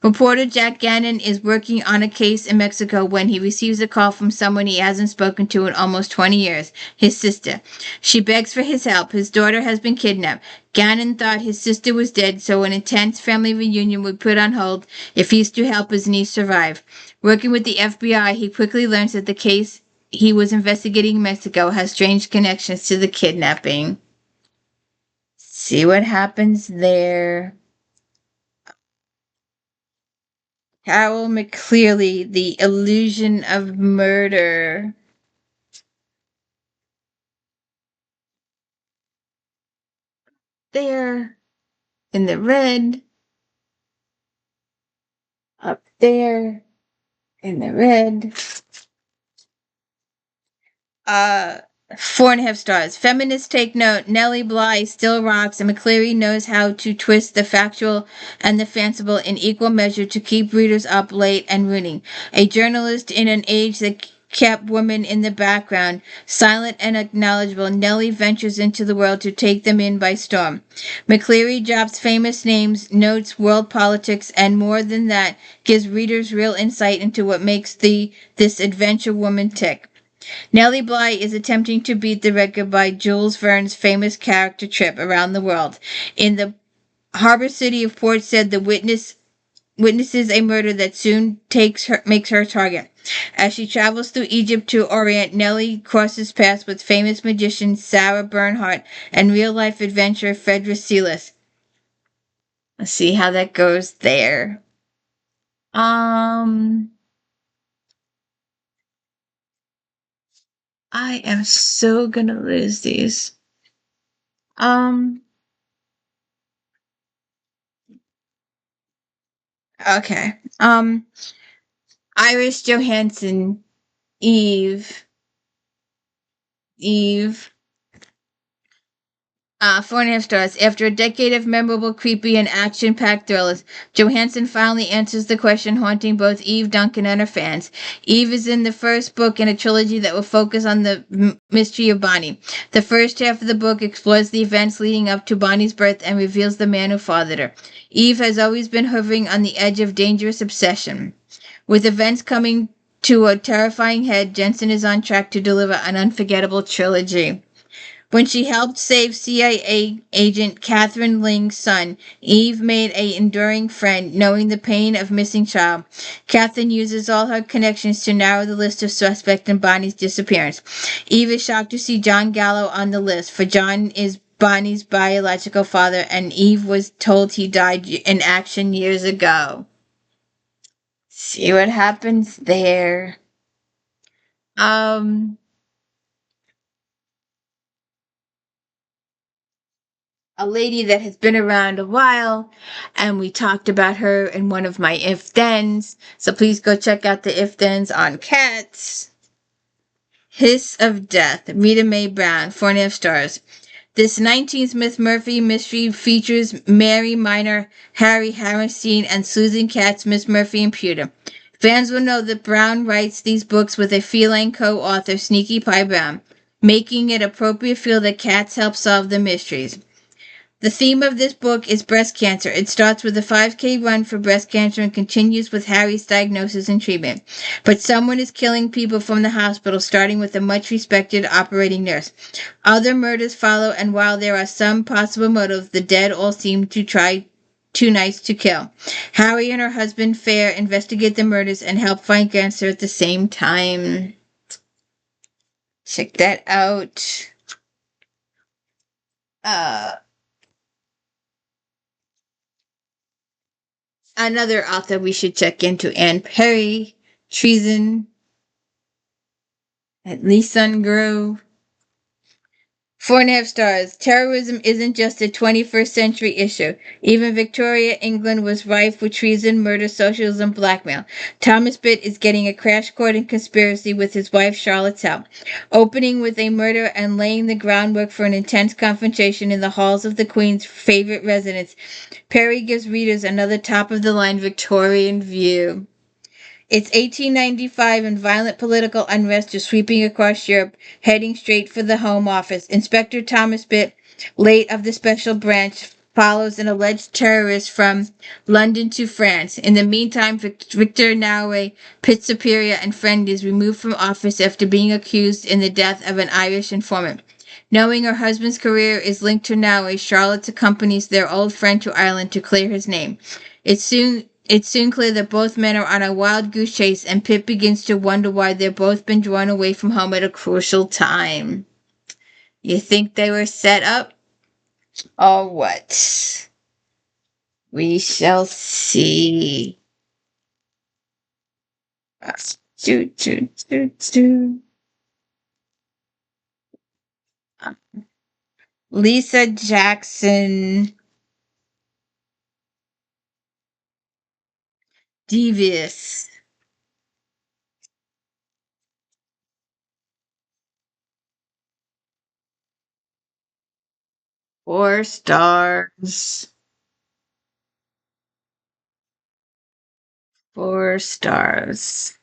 Reporter Jack Gannon is working on a case in Mexico when he receives a call from someone he hasn't spoken to in almost 20 years, his sister. She begs for his help. His daughter has been kidnapped. Gannon thought his sister was dead, so an intense family reunion would put on hold if he's to help his niece survive. Working with the FBI, he quickly learns that the case he was investigating in Mexico has strange connections to the kidnapping. See what happens there. Carol McClearly, The Illusion of Murder. There, in the red. Up there, in the red. 4.5 stars. Feminists take note. Nellie Bly still rocks, and McCleary knows how to twist the factual and the fanciful in equal measure to keep readers up late and rooting. A journalist in an age that kept women in the background, silent and acknowledgeable, Nellie ventures into the world to take them in by storm. McCleary drops famous names, notes world politics, and more than that, gives readers real insight into what makes this adventure woman tick. Nellie Bly is attempting to beat the record by Jules Verne's famous character trip around the world. In the harbor city of Port Said, the witnesses a murder that soon makes her target. As she travels through Egypt to Orient, Nellie crosses paths with famous magician Sarah Bernhardt and real-life adventurer Frederick Silas. Let's see how that goes there. I am so gonna lose these. Okay. Iris Johansson, Eve. 4.5 stars. After a decade of memorable, creepy, and action-packed thrillers, Johansson finally answers the question haunting both Eve Duncan and her fans. Eve is in the first book in a trilogy that will focus on the mystery of Bonnie. The first half of the book explores the events leading up to Bonnie's birth and reveals the man who fathered her. Eve has always been hovering on the edge of dangerous obsession. With events coming to a terrifying head, Jensen is on track to deliver an unforgettable trilogy. When she helped save CIA agent Catherine Ling's son, Eve made an enduring friend, knowing the pain of missing child. Catherine uses all her connections to narrow the list of suspects in Bonnie's disappearance. Eve is shocked to see John Gallo on the list, for John is Bonnie's biological father, and Eve was told he died in action years ago. See what happens there. A lady that has been around a while, and we talked about her in one of my if-thens, so please go check out the if-thens on cats. Hiss of Death, Rita Mae Brown, 4.5 stars. This 19th Miss Murphy mystery features Mary Minor, Harry Harrenstein, and Susan Katz, Miss Murphy and Pewter. Fans will know that Brown writes these books with a feline co-author, Sneaky Pie Brown, making it appropriate feel that Katz help solve the mysteries. The theme of this book is breast cancer. It starts with a 5K run for breast cancer and continues with Harry's diagnosis and treatment. But someone is killing people from the hospital, starting with a much-respected operating nurse. Other murders follow, and while there are some possible motives, the dead all seem to try too nice to kill. Harry and her husband, Fair, investigate the murders and help find cancer at the same time. Check that out. Another author we should check into, Anne Perry, Treason at Leeson Grove. 4.5 stars. Terrorism isn't just a 21st century issue. Even Victoria, England was rife with treason, murder, socialism, blackmail. Thomas Pitt is getting a crash course in conspiracy with his wife Charlotte's help. Opening with a murder and laying the groundwork for an intense confrontation in the halls of the Queen's favorite residence, Perry gives readers another top-of-the-line Victorian view. It's 1895 and violent political unrest is sweeping across Europe, heading straight for the Home Office. Inspector Thomas Pitt, late of the Special Branch, follows an alleged terrorist from London to France. In the meantime, Victor Nowe, Pitt's superior and friend, is removed from office after being accused in the death of an Irish informant. Knowing her husband's career is linked to Nowe, Charlotte accompanies their old friend to Ireland to clear his name. It's soon clear that both men are on a wild goose chase, and Pip begins to wonder why they've both been drawn away from home at a crucial time. You think they were set up? Or what? We shall see. Do, do, do, do. Lisa Jackson. Devious. 4 stars. 4 stars.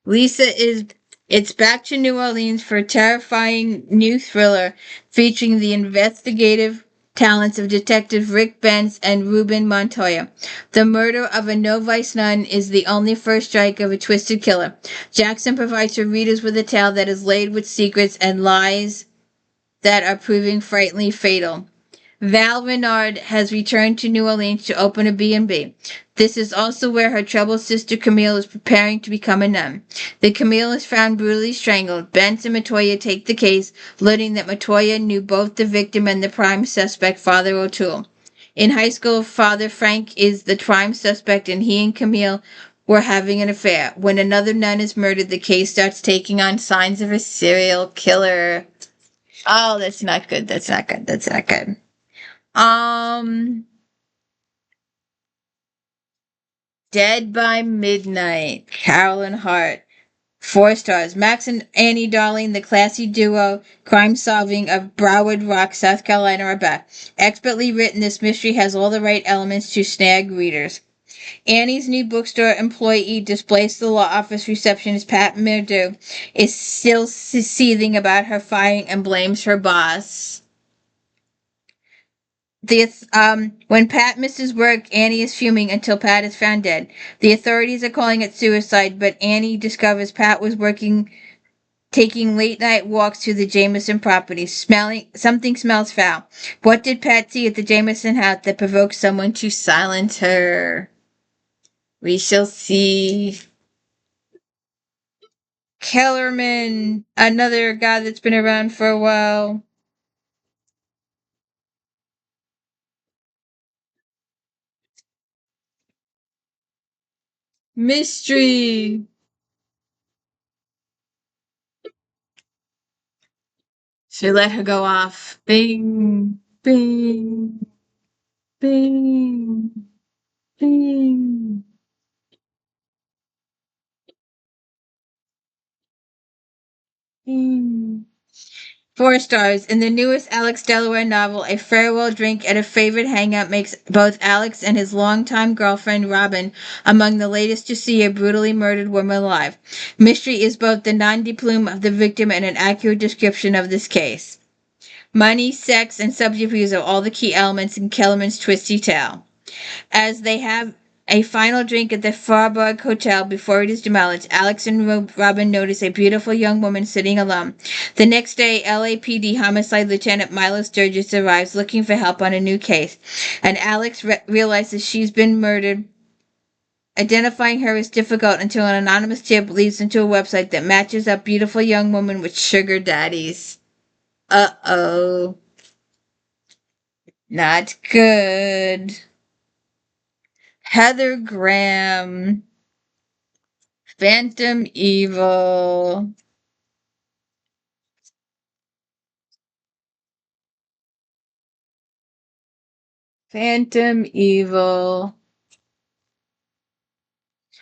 Lisa is it's back to New Orleans for a terrifying new thriller featuring the investigative talents of Detective Rick Benz and Ruben Montoya. The murder of a no-vice nun is the only first strike of a twisted killer. Jackson provides her readers with a tale that is laid with secrets and lies that are proving frighteningly fatal. Val Renard has returned to New Orleans to open a B&B. This is also where her troubled sister Camille is preparing to become a nun. The Camille is found brutally strangled. Benz and Matoya take the case, learning that Matoya knew both the victim and the prime suspect, Father O'Toole. In high school, Father Frank is the prime suspect, and he and Camille were having an affair. When another nun is murdered, the case starts taking on signs of a serial killer. Oh, that's not good. That's not good. That's not good. Um, Dead by Midnight, Carolyn Hart. 4 stars. Max and Annie Darling, the classy duo, crime solving of Broward Rock, South Carolina, are back. Expertly written, this mystery has all the right elements to snag readers. Annie's new bookstore employee, displaced the law office receptionist Pat Merdew, is still seething about her firing and blames her boss. When Pat misses work, Annie is fuming until Pat is found dead. The authorities are calling it suicide, but Annie discovers Pat was taking late night walks to the Jameson property. Something smells foul. What did Pat see at the Jameson house that provoked someone to silence her? We shall see. Kellerman, another guy that's been around for a while. Mystery. She let her go off. Bing, bing, bing, bing, bing. 4 stars. In the newest Alex Delaware novel, a farewell drink at a favorite hangout makes both Alex and his longtime girlfriend Robin among the latest to see a brutally murdered woman alive. Mystery is both the non-deplume of the victim and an accurate description of this case. Money, sex, and subterfuge are all the key elements in Kellerman's twisty tale. As they have a final drink at the Farbug Hotel before it is demolished, Alex and Robin notice a beautiful young woman sitting alone. The next day, LAPD Homicide Lieutenant Milo Sturgis arrives looking for help on a new case, and Alex realizes she's been murdered. Identifying her is difficult until an anonymous tip leads into a website that matches up beautiful young woman with sugar daddies. Uh-oh. Not good. Heather Graham. Phantom Evil. Phantom Evil.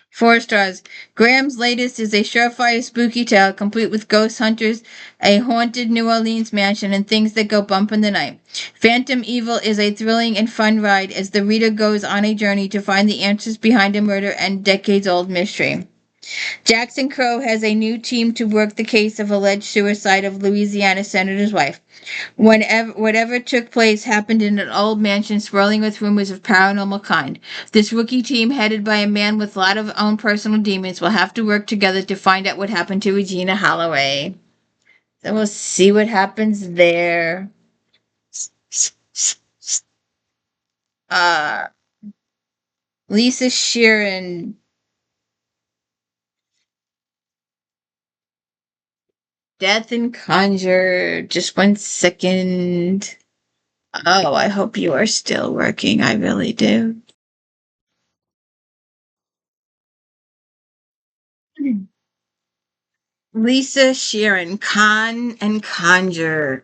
4 stars. Graham's latest is a surefire spooky tale, complete with ghost hunters, a haunted New Orleans mansion, and things that go bump in the night. Phantom Evil is a thrilling and fun ride as the reader goes on a journey to find the answers behind a murder and decades-old mystery. Jackson Crowe has a new team to work the case of alleged suicide of Louisiana senator's wife. Whatever took place happened in an old mansion swirling with rumors of paranormal kind. This rookie team, headed by a man with a lot of own personal demons, will have to work together to find out what happened to Regina Holloway. So we'll see what happens there. Lisa Sheeran. Death and Conjure. Just 1 second. Oh, I hope you are still working. I really do. Lisa Sheeran, Con and Conjure.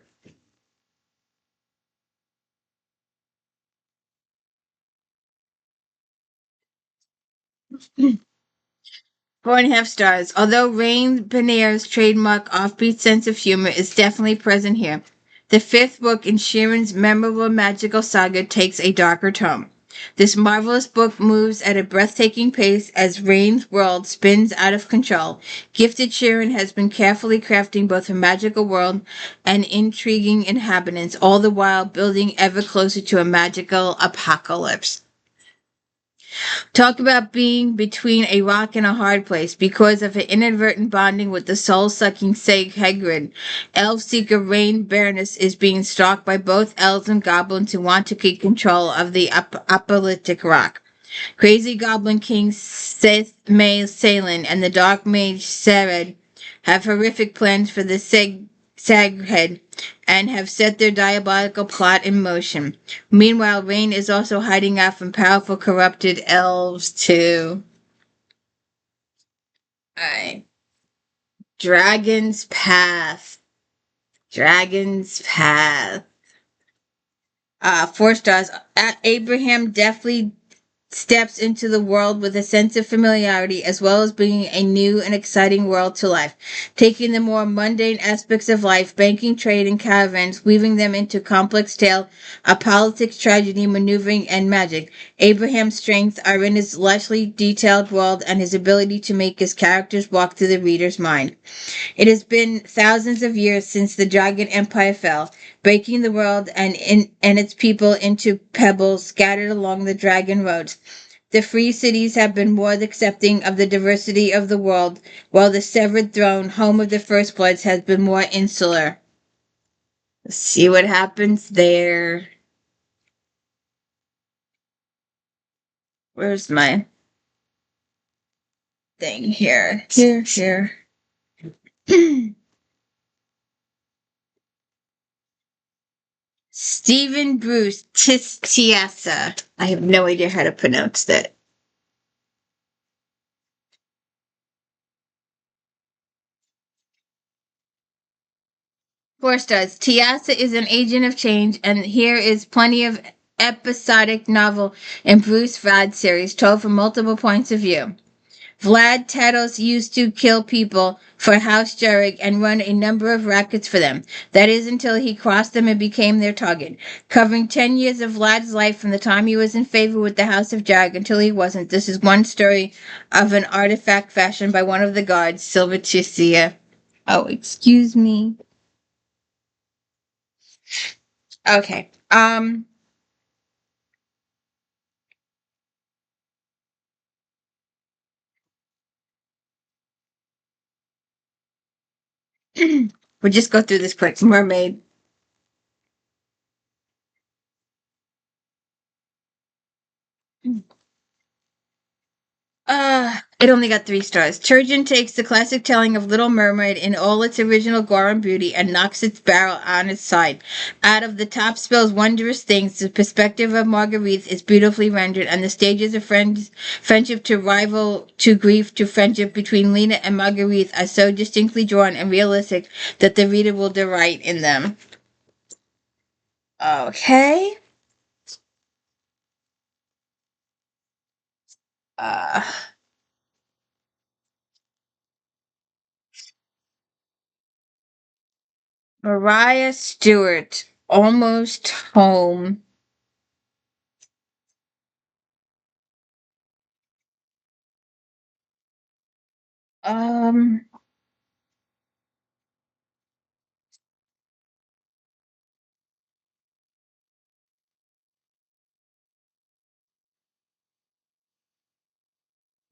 4.5 stars. Although Rain Benair's trademark offbeat sense of humor is definitely present here, the fifth book in Sheeran's memorable magical saga takes a darker tone. This marvelous book moves at a breathtaking pace as Rain's world spins out of control. Gifted Sheeran has been carefully crafting both a magical world and intriguing inhabitants, all the while building ever closer to a magical apocalypse. Talk about being between a rock and a hard place because of an inadvertent bonding with the soul-sucking Sag Hegrin. Elf seeker Rain Baroness is being stalked by both elves and goblins who want to keep control of the apocalyptic rock. Crazy Goblin King Seth May-Salin and the Dark Mage Sered have horrific plans for the Saghead and have set their diabolical plot in motion. Meanwhile, Rain is also hiding out from powerful corrupted elves too. Alright. Dragon's Path. Dragon's Path. 4 stars. Abraham definitely steps into the world with a sense of familiarity as well as bringing a new and exciting world to life, taking the more mundane aspects of life, banking, trade, and caravans, weaving them into complex tale of politics, tragedy, maneuvering, and magic. Abraham's strengths are in his lushly detailed world and his ability to make his characters walk through the reader's mind. It has been thousands of years since the Dragon Empire fell, breaking the world and its people into pebbles scattered along the dragon roads. The free cities have been more accepting of the diversity of the world, while the severed throne, home of the firstbloods, has been more insular. Let's see what happens there. Where's my thing here? Here. Stephen Bruce Tiasa. I have no idea how to pronounce that. 4 stars. Tiasa is an agent of change, and here is plenty of episodic novel and Bruce Vlad series told from multiple points of view. Vlad Tados used to kill people for House Jarek and run a number of rackets for them. That is until he crossed them and became their target. Covering 10 years of Vlad's life from the time he was in favor with the House of Jarek until he wasn't. This is one story of an artifact fashioned by one of the guards, Silverticia. Oh, excuse me. Okay. We'll just go through this quick. Mermaid. It only got 3 stars. Turgeon takes the classic telling of Little Mermaid in all its original gore and beauty and knocks its barrel on its side. Out of the top spells wondrous things, the perspective of Marguerite is beautifully rendered, and the stages of friendship to rival to grief to friendship between Lena and Marguerite are so distinctly drawn and realistic that the reader will delight in them. Okay. Uh, Mariah Stewart, Almost Home. Um,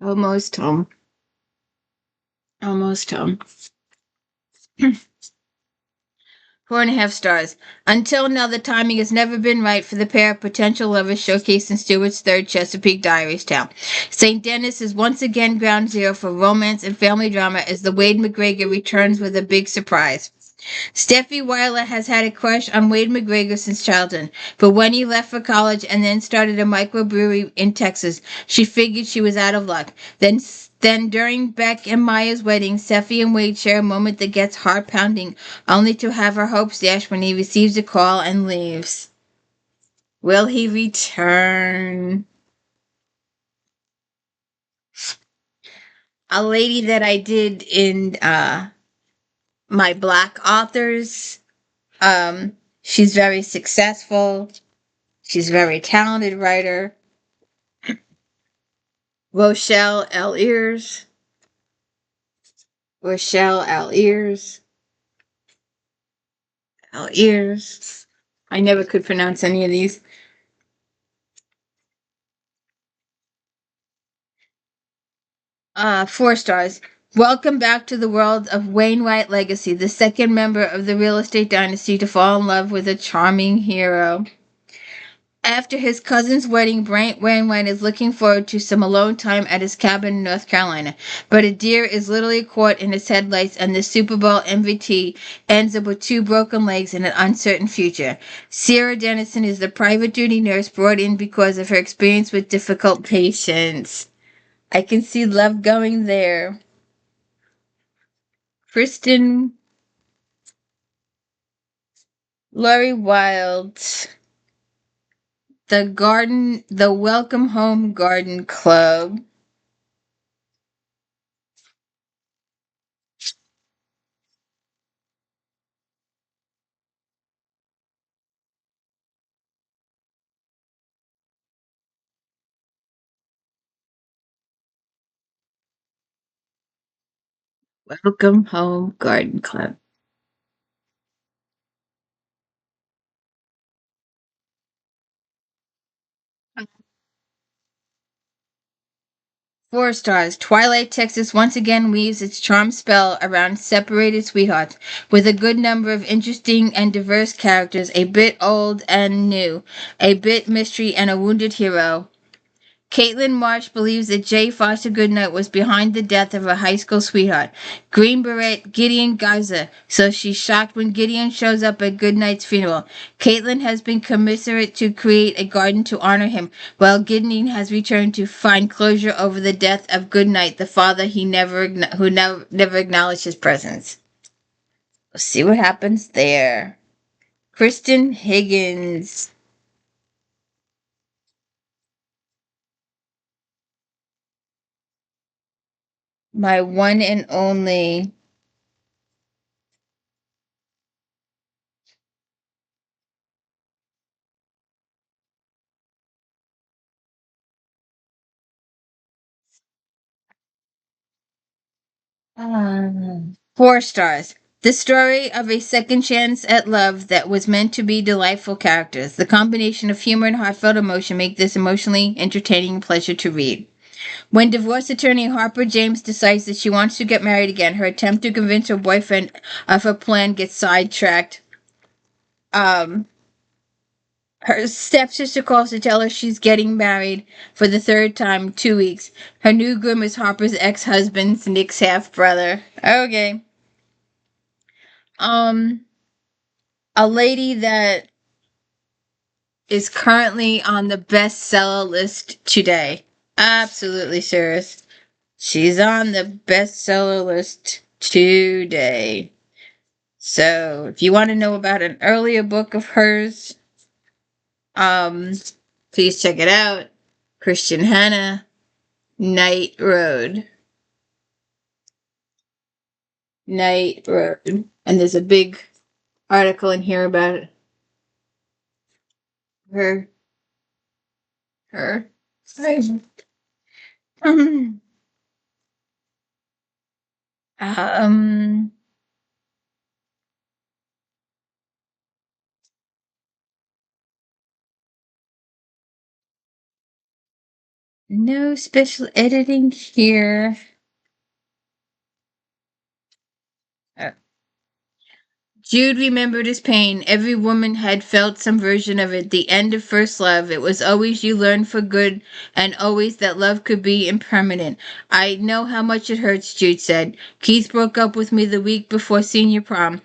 Almost Home. Almost Home. 4.5 stars. Until now, the timing has never been right for the pair of potential lovers showcased in Stewart's third Chesapeake Diaries tale. St. Denis is once again ground zero for romance and family drama as the Wade McGregor returns with a big surprise. Steffi Weiler has had a crush on Wade McGregor since childhood, but when he left for college and then started a microbrewery in Texas, she figured she was out of luck. Then during Beck and Maya's wedding, Steffi and Wade share a moment that gets heart pounding, only to have her hopes dashed when he receives a call and leaves. Will he return? A lady that I did in my Black authors. She's very successful. She's a very talented writer. Rochelle L. Ears. Rochelle L. Ears. L. Ears. I never could pronounce any of these. 4 stars. Welcome back to the world of Wainwright Legacy, the second member of the real estate dynasty to fall in love with a charming hero. After his cousin's wedding, Brent Wainwright is looking forward to some alone time at his cabin in North Carolina. But a deer is literally caught in his headlights, and the Super Bowl MVP ends up with 2 broken legs and an uncertain future. Sierra Dennison is the private duty nurse brought in because of her experience with difficult patients. I can see love going there. Kristen Laurie Wild. The Welcome Home Garden Club. Welcome Home Garden Club. 4 stars. Twilight, Texas once again weaves its charm spell around separated sweethearts, with a good number of interesting and diverse characters, a bit old and new, a bit mystery, and a wounded hero. Caitlin Marsh believes that Jay Foster Goodnight was behind the death of her high school sweetheart, Green Beret Gideon Geyser, so she's shocked when Gideon shows up at Goodnight's funeral. Caitlin has been commissioned to create a garden to honor him, while Gideon has returned to find closure over the death of Goodnight, the father who never acknowledged his presence. We'll see what happens there. Kristen Higgins. My one and only. Ah. 4 stars. The story of a second chance at love that was meant to be delightful characters. The combination of humor and heartfelt emotion make this emotionally entertaining pleasure to read. When divorce attorney Harper James decides that she wants to get married again, her attempt to convince her boyfriend of her plan gets sidetracked. Um, Her stepsister calls to tell her she's getting married for the third time in 2 weeks. Her new groom is Harper's ex-husband, Nick's half-brother. Okay. Um, a lady that is currently on the bestseller list today. Absolutely serious. She's on the bestseller list today. So, if you want to know about an earlier book of hers, um, please check it out. Christian Hannah. Night Road. Night Road. And there's a big article in here about her. Her. Um, no special editing here. Jude remembered his pain. Every woman had felt some version of it. The end of first love. It was always you learn for good, and always that love could be impermanent. I know how much it hurts, Jude said. Keith broke up with me the week before senior prom.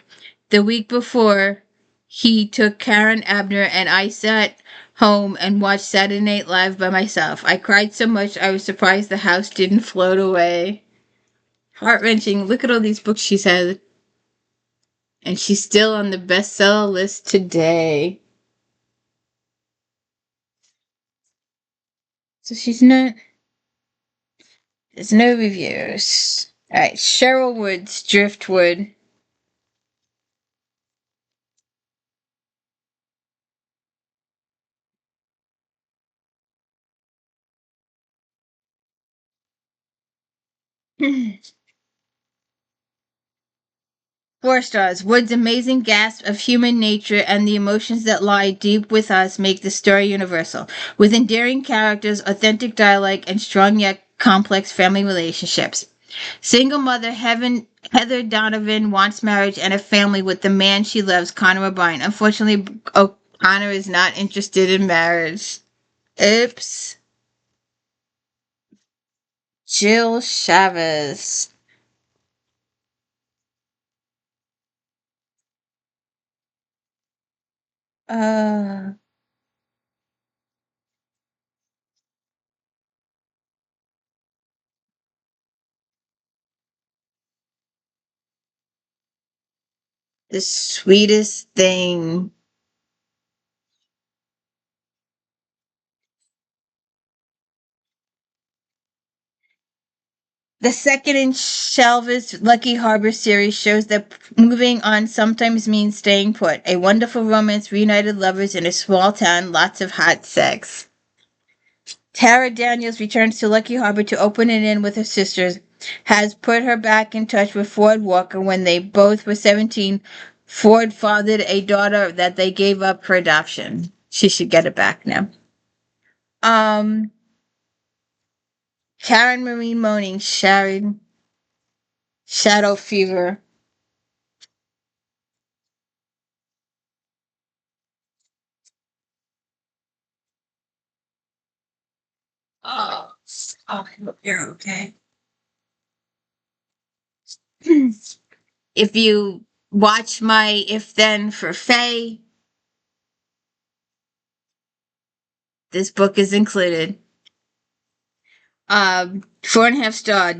The week before, he took Karen Abner, and I sat home and watched Saturday Night Live by myself. I cried so much I was surprised the house didn't float away. Heart-wrenching. Look at all these books she's had. And she's still on the bestseller list today. So she's not... There's no reviews. Alright, Cheryl Woods, Driftwood. Four stars. Wood's amazing grasp of human nature and the emotions that lie deep with us make the story universal. With endearing characters, authentic dialogue, and strong yet complex family relationships. Single mother Heather Donovan wants marriage and a family with the man she loves, Connor O'Brien. Unfortunately, Connor is not interested in marriage. Oops. Jill Chavez. Uh, the sweetest thing. The second in Shelva's Lucky Harbor series shows that moving on sometimes means staying put. A wonderful romance, reunited lovers in a small town, lots of hot sex. Tara Daniels returns to Lucky Harbor to open an inn with her sisters, has put her back in touch with Ford Walker. When they both were 17, Ford fathered a daughter that they gave up for adoption. She should get it back now. Karen Marie Moaning, Sharon, Shadow Fever. Oh, I hope you're okay. If you watch my If Then for Faye, this book is included. 4.5 star,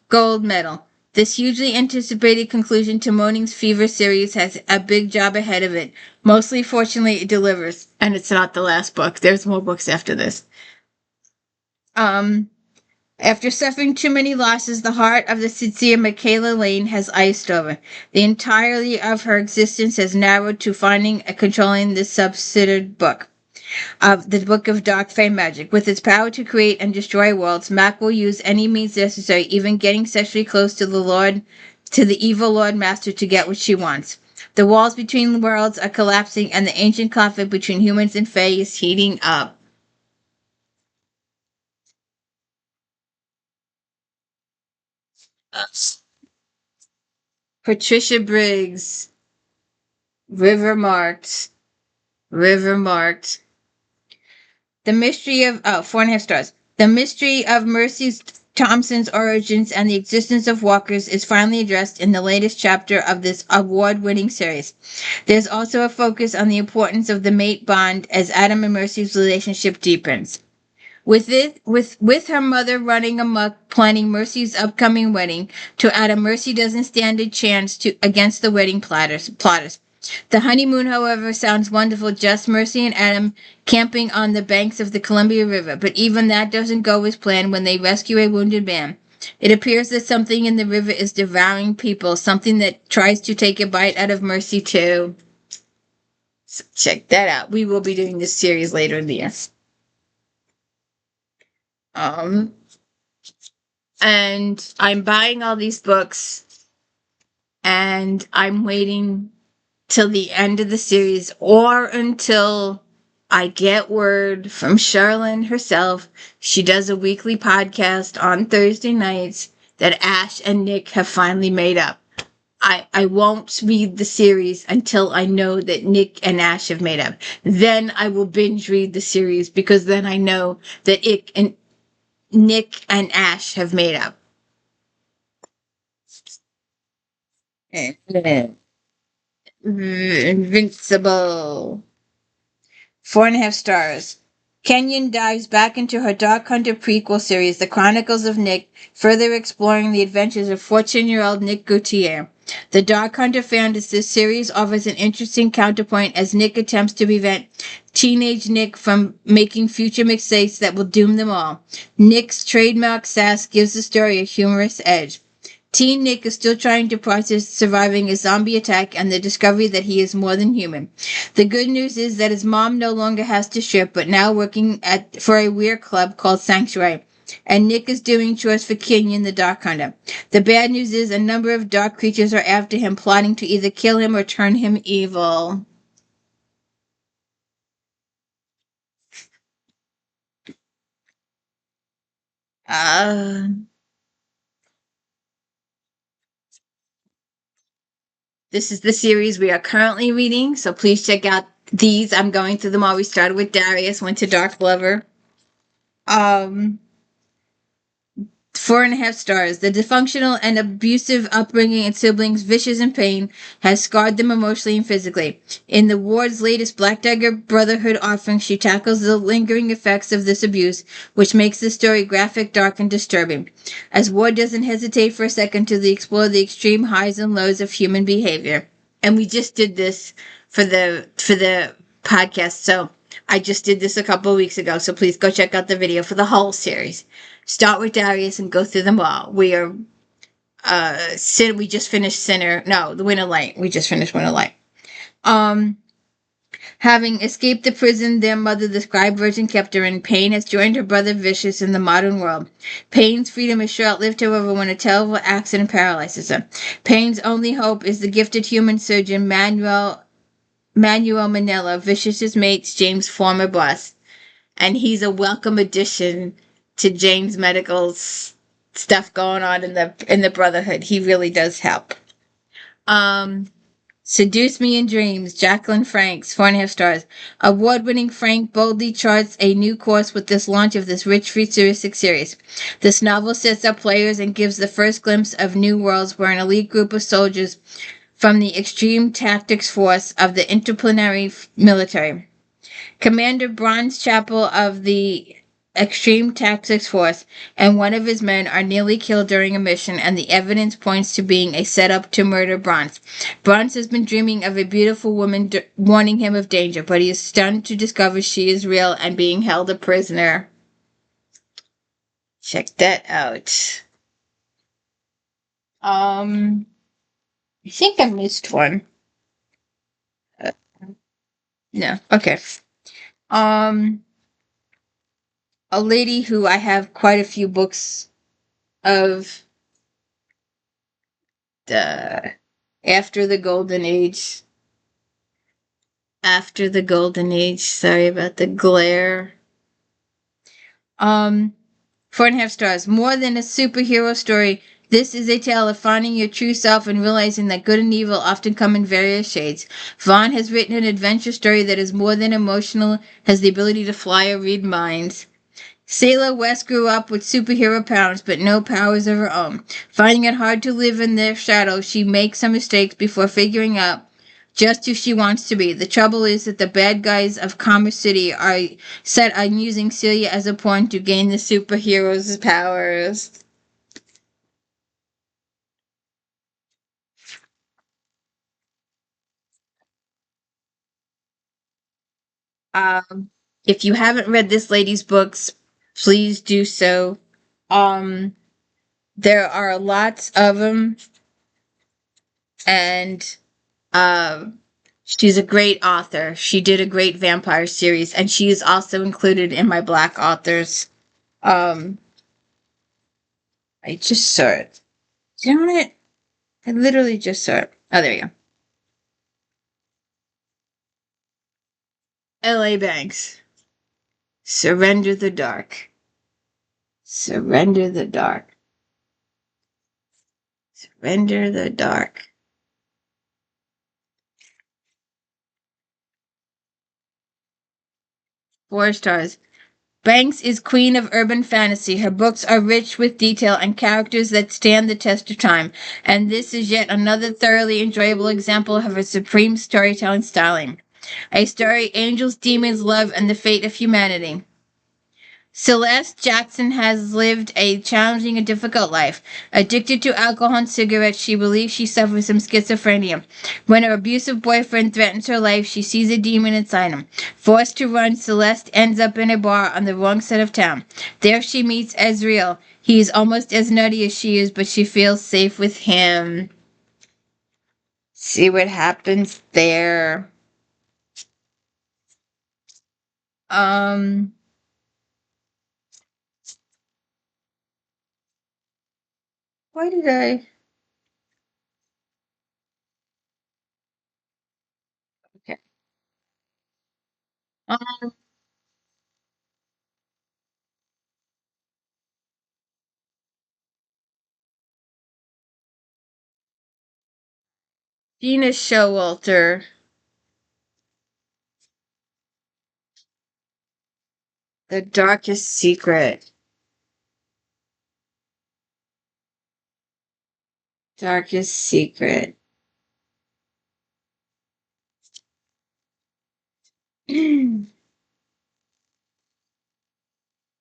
gold medal. This hugely anticipated conclusion to Moaning's Fever series has a big job ahead of it. Mostly, fortunately, it delivers. And it's not the last book. There's more books after this. After suffering too many losses, the heart of the sincere Michaela Lane has iced over. The entirety of her existence has narrowed to finding and controlling this subsidiary book. Of the Book of Dark Fey Magic. With its power to create and destroy worlds, Mac will use any means necessary, even getting sexually close to the evil Lord Master to get what she wants. The walls between worlds are collapsing, and the ancient conflict between humans and Fey is heating up. Patricia Briggs. River marked. The mystery of 4.5 stars. The mystery of Mercy Thompson's origins and the existence of walkers is finally addressed in the latest chapter of this award-winning series. There's also a focus on the importance of the mate bond as Adam and Mercy's relationship deepens. With her mother running amok, planning Mercy's upcoming wedding, to Adam, Mercy doesn't stand a chance against the wedding plotters. The honeymoon, however, sounds wonderful, just Mercy and Adam camping on the banks of the Columbia River, but even that doesn't go as planned when they rescue a wounded man. It appears that something in the river is devouring people, something that tries to take a bite out of Mercy too. So check that out. We will be doing this series later in the year. And I'm buying all these books, and I'm waiting till the end of the series or until I get word from Sherilyn herself. She does a weekly podcast on Thursday nights that Ash and Nick have finally made up. I won't read the series until I know that Nick and Ash have made up. Then I will binge read the series, because then I know that Nick and Ash have made up. Invincible. 4.5 stars. Kenyon dives back into her Dark Hunter prequel series, The Chronicles of Nick, further exploring the adventures of 14-year-old Nick Gautier. The Dark Hunter fan of this series offers an interesting counterpoint as Nick attempts to prevent teenage Nick from making future mistakes that will doom them all. Nick's trademark sass gives the story a humorous edge. Teen Nick is still trying to process surviving a zombie attack and the discovery that he is more than human. The good news is that his mom no longer has to ship, but now working for a weird club called Sanctuary. And Nick is doing chores for Kenyon, the Dark Hunter. The bad news is a number of dark creatures are after him, plotting to either kill him or turn him evil. This is the series we are currently reading, so please check out these. I'm going through them all. We started with Darius, went to Dark Lover. 4.5 stars. The dysfunctional and abusive upbringing and siblings, vicious and pain, has scarred them emotionally and physically. In the Ward's latest Black Dagger Brotherhood offering, she tackles the lingering effects of this abuse, which makes the story graphic, dark, and disturbing. As Ward doesn't hesitate for a second to explore the extreme highs and lows of human behavior. And we just did this for the podcast, so I just did this a couple of weeks ago, so please go check out the video for the whole series. Start with Darius and go through them all. We are, we just finished the Winter Light. We just finished Winter Light. Having escaped the prison their mother, the scribe virgin, kept her in, Pain has joined her brother Vicious in the modern world. Pain's freedom is short-lived, however, when a terrible accident paralyzes her. Pain's only hope is the gifted human surgeon Manuel Manila, Vicious's mate, James' former boss. And he's a welcome addition to James' medical stuff going on in the Brotherhood. He really does help. Seduce Me in Dreams, Jacqueline Franks, 4.5 stars. Award-winning Frank boldly charts a new course with this launch of this rich futuristic series. This novel sets up players and gives the first glimpse of new worlds where an elite group of soldiers from the Extreme Tactics Force of the Interplanetary Military. Commander Bronze Chapel of the Extreme Tactics Force and one of his men are nearly killed during a mission, and the evidence points to being a setup to murder Bronze. Bronze has been dreaming of a beautiful woman warning him of danger, but he is stunned to discover she is real and being held a prisoner. Check that out. I think I missed one. No, okay. A lady who I have quite a few books of, After the Golden Age. After the Golden Age. Sorry about the glare. 4.5 stars. More than a superhero story, this is a tale of finding your true self and realizing that good and evil often come in various shades. Vaughn has written an adventure story that is more than emotional, has the ability to fly or read minds. Sailor West grew up with superhero powers, but no powers of her own. Finding it hard to live in their shadow, she makes some mistakes before figuring out just who she wants to be. The trouble is that the bad guys of Commerce City are set on using Celia as a pawn to gain the superhero's powers. Um, if you haven't read this lady's books, please do so. Um, there are lots of them, and um, she's a great author. She did a great vampire series, and she is also included in my Black authors. Um, I just saw it. Damn it! I literally just saw it. Oh, there you go. L.A. Banks. Surrender the dark. Surrender the dark. Surrender the dark. 4 stars. Banks is queen of urban fantasy. Her books are rich with detail and characters that stand the test of time, and this is yet another thoroughly enjoyable example of her supreme storytelling styling. A story, angels, demons, love, and the fate of humanity. Celeste Jackson has lived a challenging and difficult life. Addicted to alcohol and cigarettes, she believes she suffers from schizophrenia. When her abusive boyfriend threatens her life, she sees a demon inside him. Forced to run, Celeste ends up in a bar on the wrong side of town. There she meets Ezreal. He is almost as nutty as she is, but she feels safe with him. See what happens there. Um, why did I? Okay. Um, Gina Showalter. The darkest secret. Darkest secret.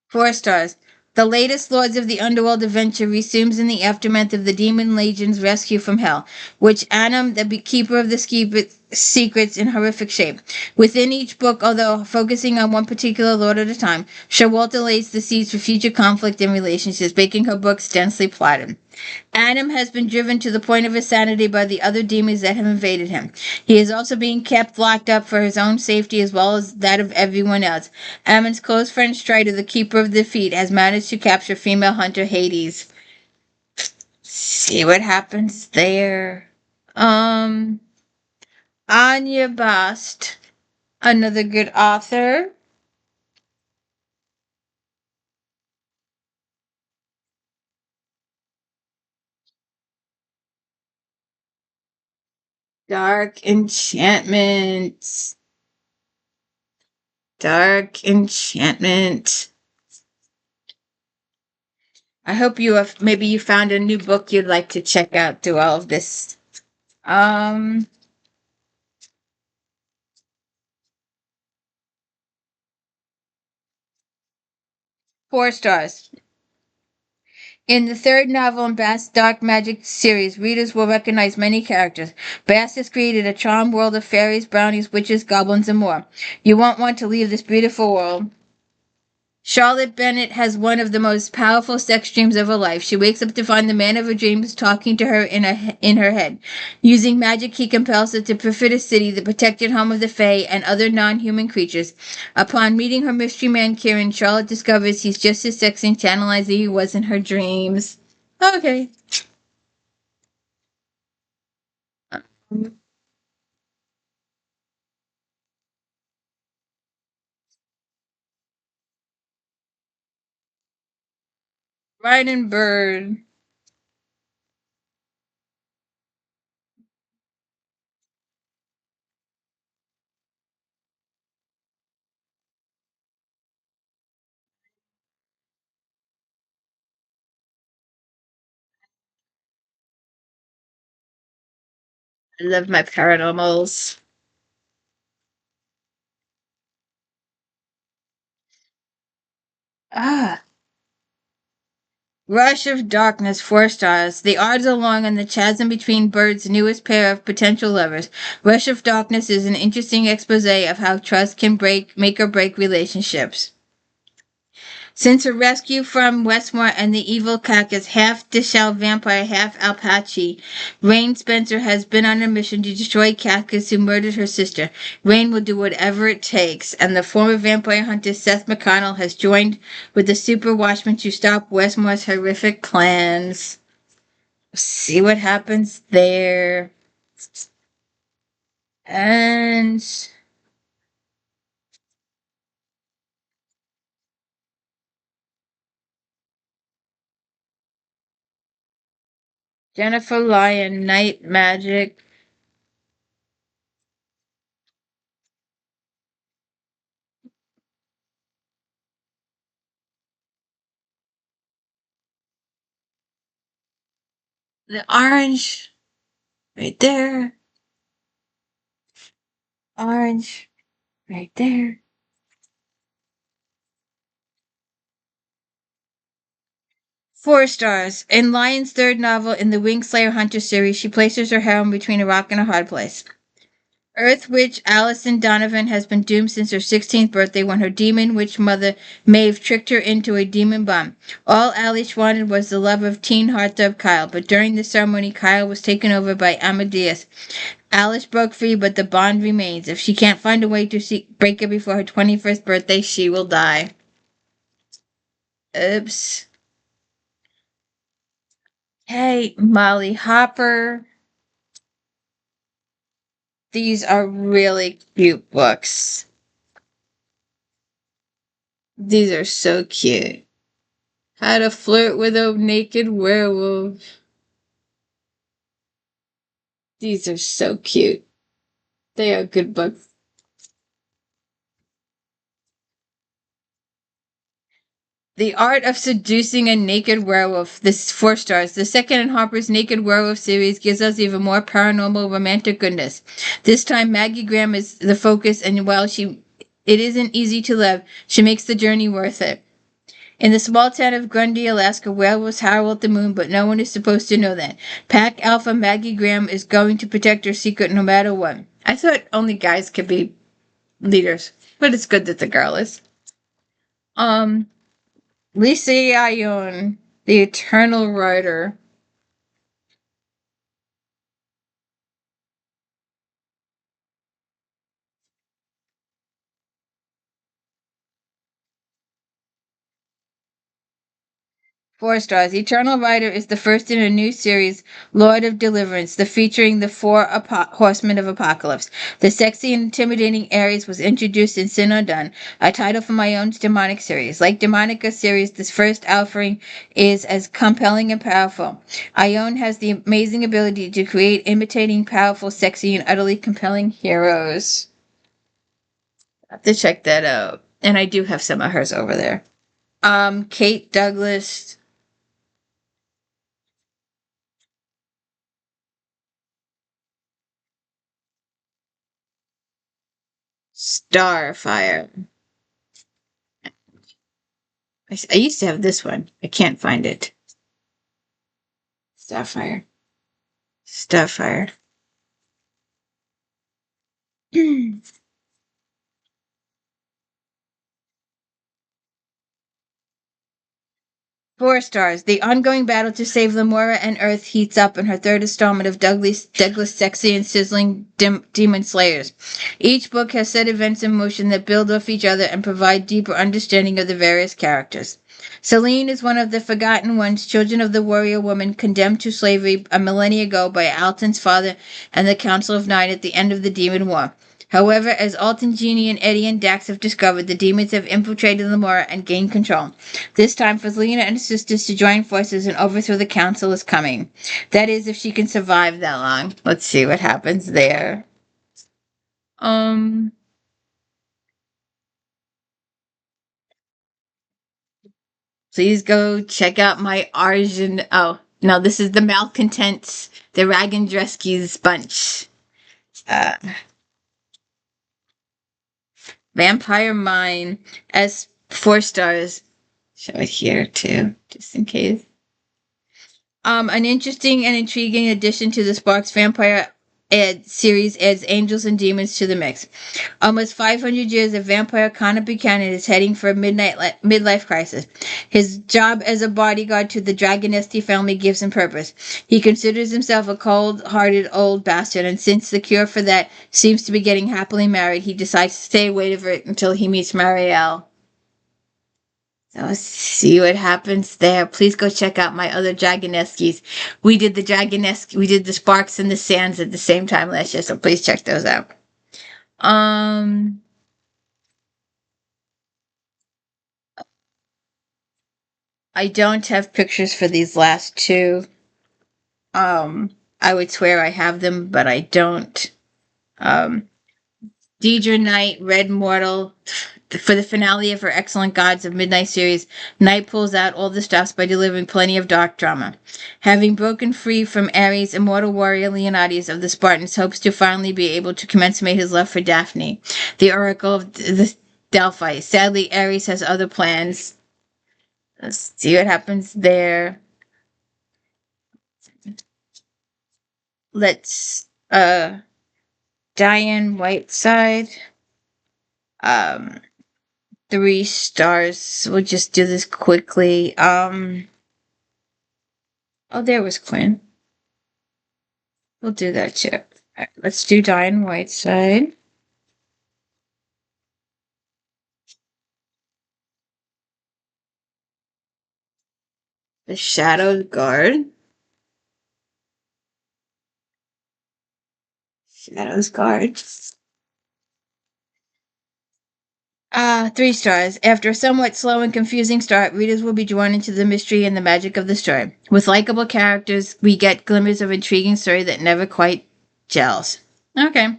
4 stars. The latest Lords of the Underworld adventure resumes in the aftermath of the Demon Legion's rescue from Hell, which Adam, the keeper of the secrets in horrific shape. Within each book, although focusing on one particular Lord at a time, Showalter lays the seeds for future conflict and relationships, making her books densely plotted. Adam has been driven to the point of insanity by the other demons that have invaded him. He is also being kept locked up for his own safety as well as that of everyone else. Adam's close friend Strider, the Keeper of the Defeat, has managed to capture female hunter Hades. See what happens there. Um, Anya Bast, another good author. Dark Enchantment. Dark Enchantment. I hope you have maybe you found a new book you'd like to check out through all of this. Um, 4 stars. In the third novel in Bass' Dark Magic series, readers will recognize many characters. Bass has created a charmed world of fairies, brownies, witches, goblins, and more. You won't want to leave this beautiful world. Charlotte Bennett has one of the most powerful sex dreams of her life. She wakes up to find the man of her dreams talking to her in her head. Using magic, he compels her to Perfidia City, the protected home of the Fae and other non-human creatures. Upon meeting her mystery man, Kieran, Charlotte discovers he's just as sexy and tantalizing as he was in her dreams. Okay. Riding Bird. I love my paranormals. Ah, Rush of Darkness, 4 stars. The odds are long on the chasm between Bird's newest pair of potential lovers. Rush of Darkness is an interesting expose of how trust can make or break relationships. Since her rescue from Westmore and the evil Cactus, half Dishell vampire, half Apache, Rain Spencer has been on a mission to destroy Cactus, who murdered her sister. Rain will do whatever it takes, and the former vampire hunter Seth McConnell has joined with the Super Watchmen to stop Westmore's horrific plans. See what happens there. And Jennifer Lyon, Night Magic. The orange right there. Orange right there. 4 stars. In Lyon's third novel in the Wingslayer Hunter series, she places her heroine between a rock and a hard place. Earth Witch Allison Donovan has been doomed since her 16th birthday when her demon witch mother, Maeve, tricked her into a demon bomb. All Alice wanted was the love of teen heartthrob Kyle, but during the ceremony, Kyle was taken over by Amadeus. Alice broke free, but the bond remains. If she can't find a way to break it before her 21st birthday, she will die. Oops. Hey, Molly Hopper. These are really cute books. These are so cute. How to Flirt with a Naked Werewolf. These are so cute. They are good books. The Art of Seducing a Naked Werewolf. This is 4 stars. The second in Harper's Naked Werewolf series gives us even more paranormal romantic goodness. This time Maggie Graham is the focus, and while it isn't easy to love, she makes the journey worth it. In the small town of Grundy, Alaska, werewolves howl at the moon, but no one is supposed to know that. Pack Alpha Maggie Graham is going to protect her secret no matter what. I thought only guys could be leaders, but it's good that the girl is. LECIA, the Eternal Rider. Four stars. Eternal Rider is the first in a new series, Lord of Deliverance, featuring the four horsemen of apocalypse. The sexy and intimidating Ares was introduced in Sin Undone, a title from Ion's demonic series. Like Demonica series, this first offering is as compelling and powerful. Ion has the amazing ability to create imitating powerful, sexy, and utterly compelling heroes. I have to check that out. And I do have some of hers over there. Kate Douglas. Starfire. I used to have this one. I can't find it. Starfire. Starfire. 4 stars. The ongoing battle to save Lamora and Earth heats up in her third installment of Douglas Sexy and Sizzling Demon Slayers. Each book has set events in motion that build off each other and provide deeper understanding of the various characters. Selene is one of the forgotten ones, children of the warrior woman condemned to slavery a millennia ago by Alton's father and the Council of Nine at the end of the Demon War. However, as Alton, Jeannie, and Eddie and Dax have discovered, the demons have infiltrated Lamora and gained control. This time for Lena and her sisters to join forces and overthrow the council is coming. That is, if she can survive that long. Let's see what happens there. Please go check out my Arjun. Oh, no, this is the Malcontents, the Ragandreski's bunch. Vampire Mine as 4 stars. Show it here too, just in case. An interesting and intriguing addition to the Sparks Vampire series adds angels and demons to the mix. Almost 500 years of vampire Connor Buchanan is heading for a midlife crisis. His job as a bodyguard to the Dragonesti family gives him purpose. He considers himself a cold-hearted old bastard, and since the cure for that seems to be getting happily married, he decides to stay away from it until he meets Marielle. So see what happens there. Please go check out my other Dragoneskis. We did the Sparks and the Sands at the same time last year, so please check those out. I don't have pictures for these last two. I would swear I have them, but I don't. Deidre Knight, Red Mortal. For the finale of her Excellent Gods of Midnight series, Knight pulls out all the stops by delivering plenty of dark drama. Having broken free from Ares, immortal warrior Leonidas of the Spartans hopes to finally be able to consummate his love for Daphne, the oracle of the Delphi. Sadly, Ares has other plans. Let's see what happens there. Let's Diane Whiteside. 3 stars. We'll just do this quickly. Oh, there was Quinn. We'll do that too. All right, let's do Diane Whiteside. The Shadow Guard. Shadows Guard. 3 stars. After a somewhat slow and confusing start, readers will be drawn into the mystery and the magic of the story. With likable characters, we get glimmers of intriguing story that never quite gels. Okay.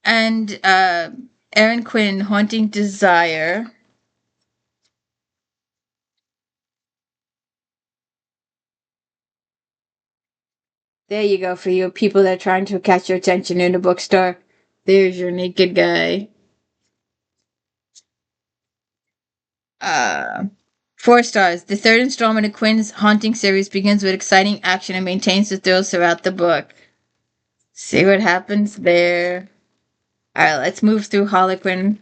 And Erin Quinn, Haunting Desire. There you go, for you people that are trying to catch your attention in a bookstore. There's your naked guy. 4 stars. The 3rd installment of Quinn's Haunting series begins with exciting action and maintains the thrills throughout the book. See what happens there. Alright, let's move through Harlequin.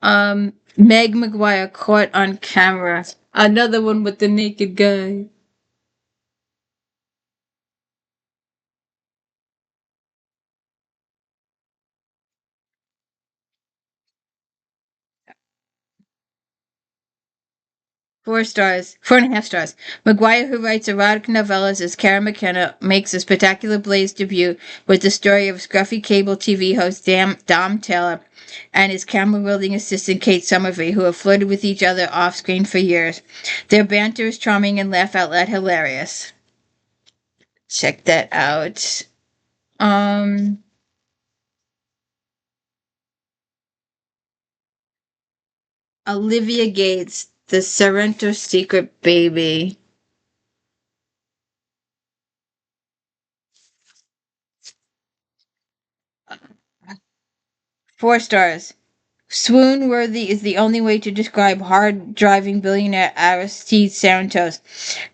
Meg McGuire, Caught on Camera. Another one with the naked guy. 4 stars. 4.5 stars. McGuire, who writes erotic novellas as Kara McKenna, makes a spectacular Blaze debut with the story of scruffy cable TV host Dom Taylor and his camera-wielding assistant Kate Somerville, who have flirted with each other off-screen for years. Their banter is charming and laugh-out-loud hilarious. Check that out. Olivia Gates, The Sorrento Secret Baby. Four stars. Swoon-worthy is the only way to describe hard-driving billionaire Aristide Santos,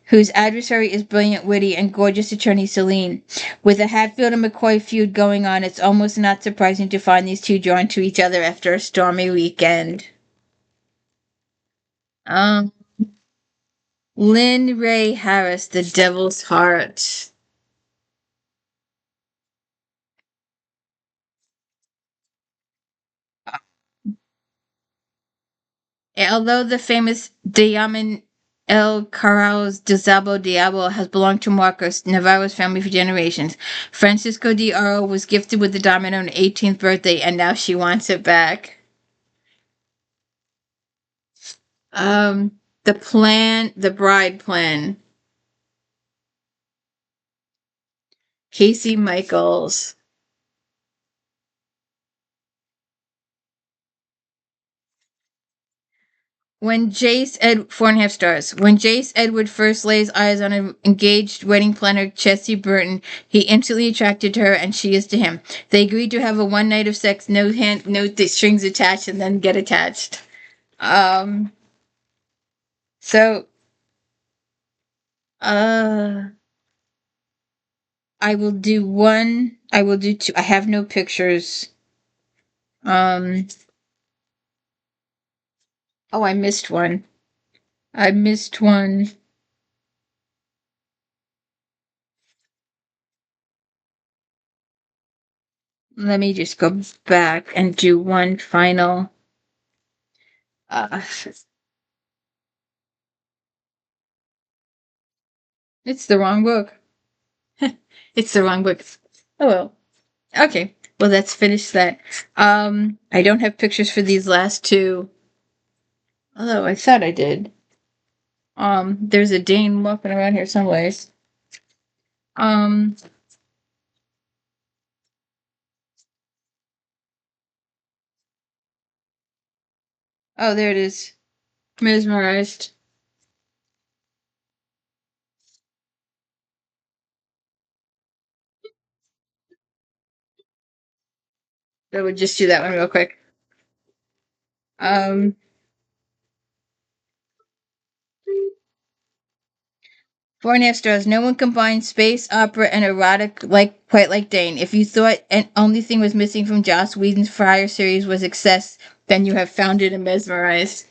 whose adversary is brilliant, witty, and gorgeous attorney Celine. With a Hatfield and McCoy feud going on, it's almost not surprising to find these two drawn to each other after a stormy weekend. Lynn Ray Harris, The Devil's Heart. Although the famous Diamond El Carlos de Zabo Diablo has belonged to Marcos Navarro's family for generations, Francisco de Oro was gifted with the diamond on her 18th birthday, and now she wants it back. The bride plan. Casey Michaels. When 4.5 stars. When Jace Edward first lays eyes on an engaged wedding planner, Chessie Burton, he instantly attracted to her, and she is to him. They agreed to have a one night of sex, no strings attached, and then get attached. So Uh, I will do one. I will do two. I have no pictures. Um, oh, I missed one. I missed one. Let me just go back and do one final. It's the wrong book. It's the wrong book. Oh well. Okay. Well, let's finish that. I don't have pictures for these last two. Although I thought I did. There's a Dane walking around here someplace. Um, oh, there it is. Mesmerized. I would just do that one real quick. Um, Four and a half stars. No one combines space, opera, and erotic quite like Dane. If you thought and only thing was missing from Joss Whedon's prior series was excess, then you have found it and mesmerized.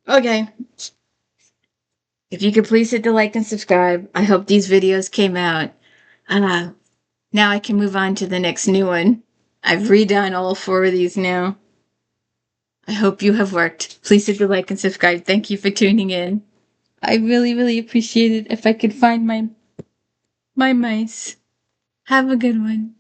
Okay. If you could please hit the like and subscribe. I hope these videos came out. Now I can move on to the next new one. I've redone all four of these now. I hope you have worked. Please hit the like and subscribe. Thank you for tuning in. I really, really appreciate it if I could find my mice. Have a good one.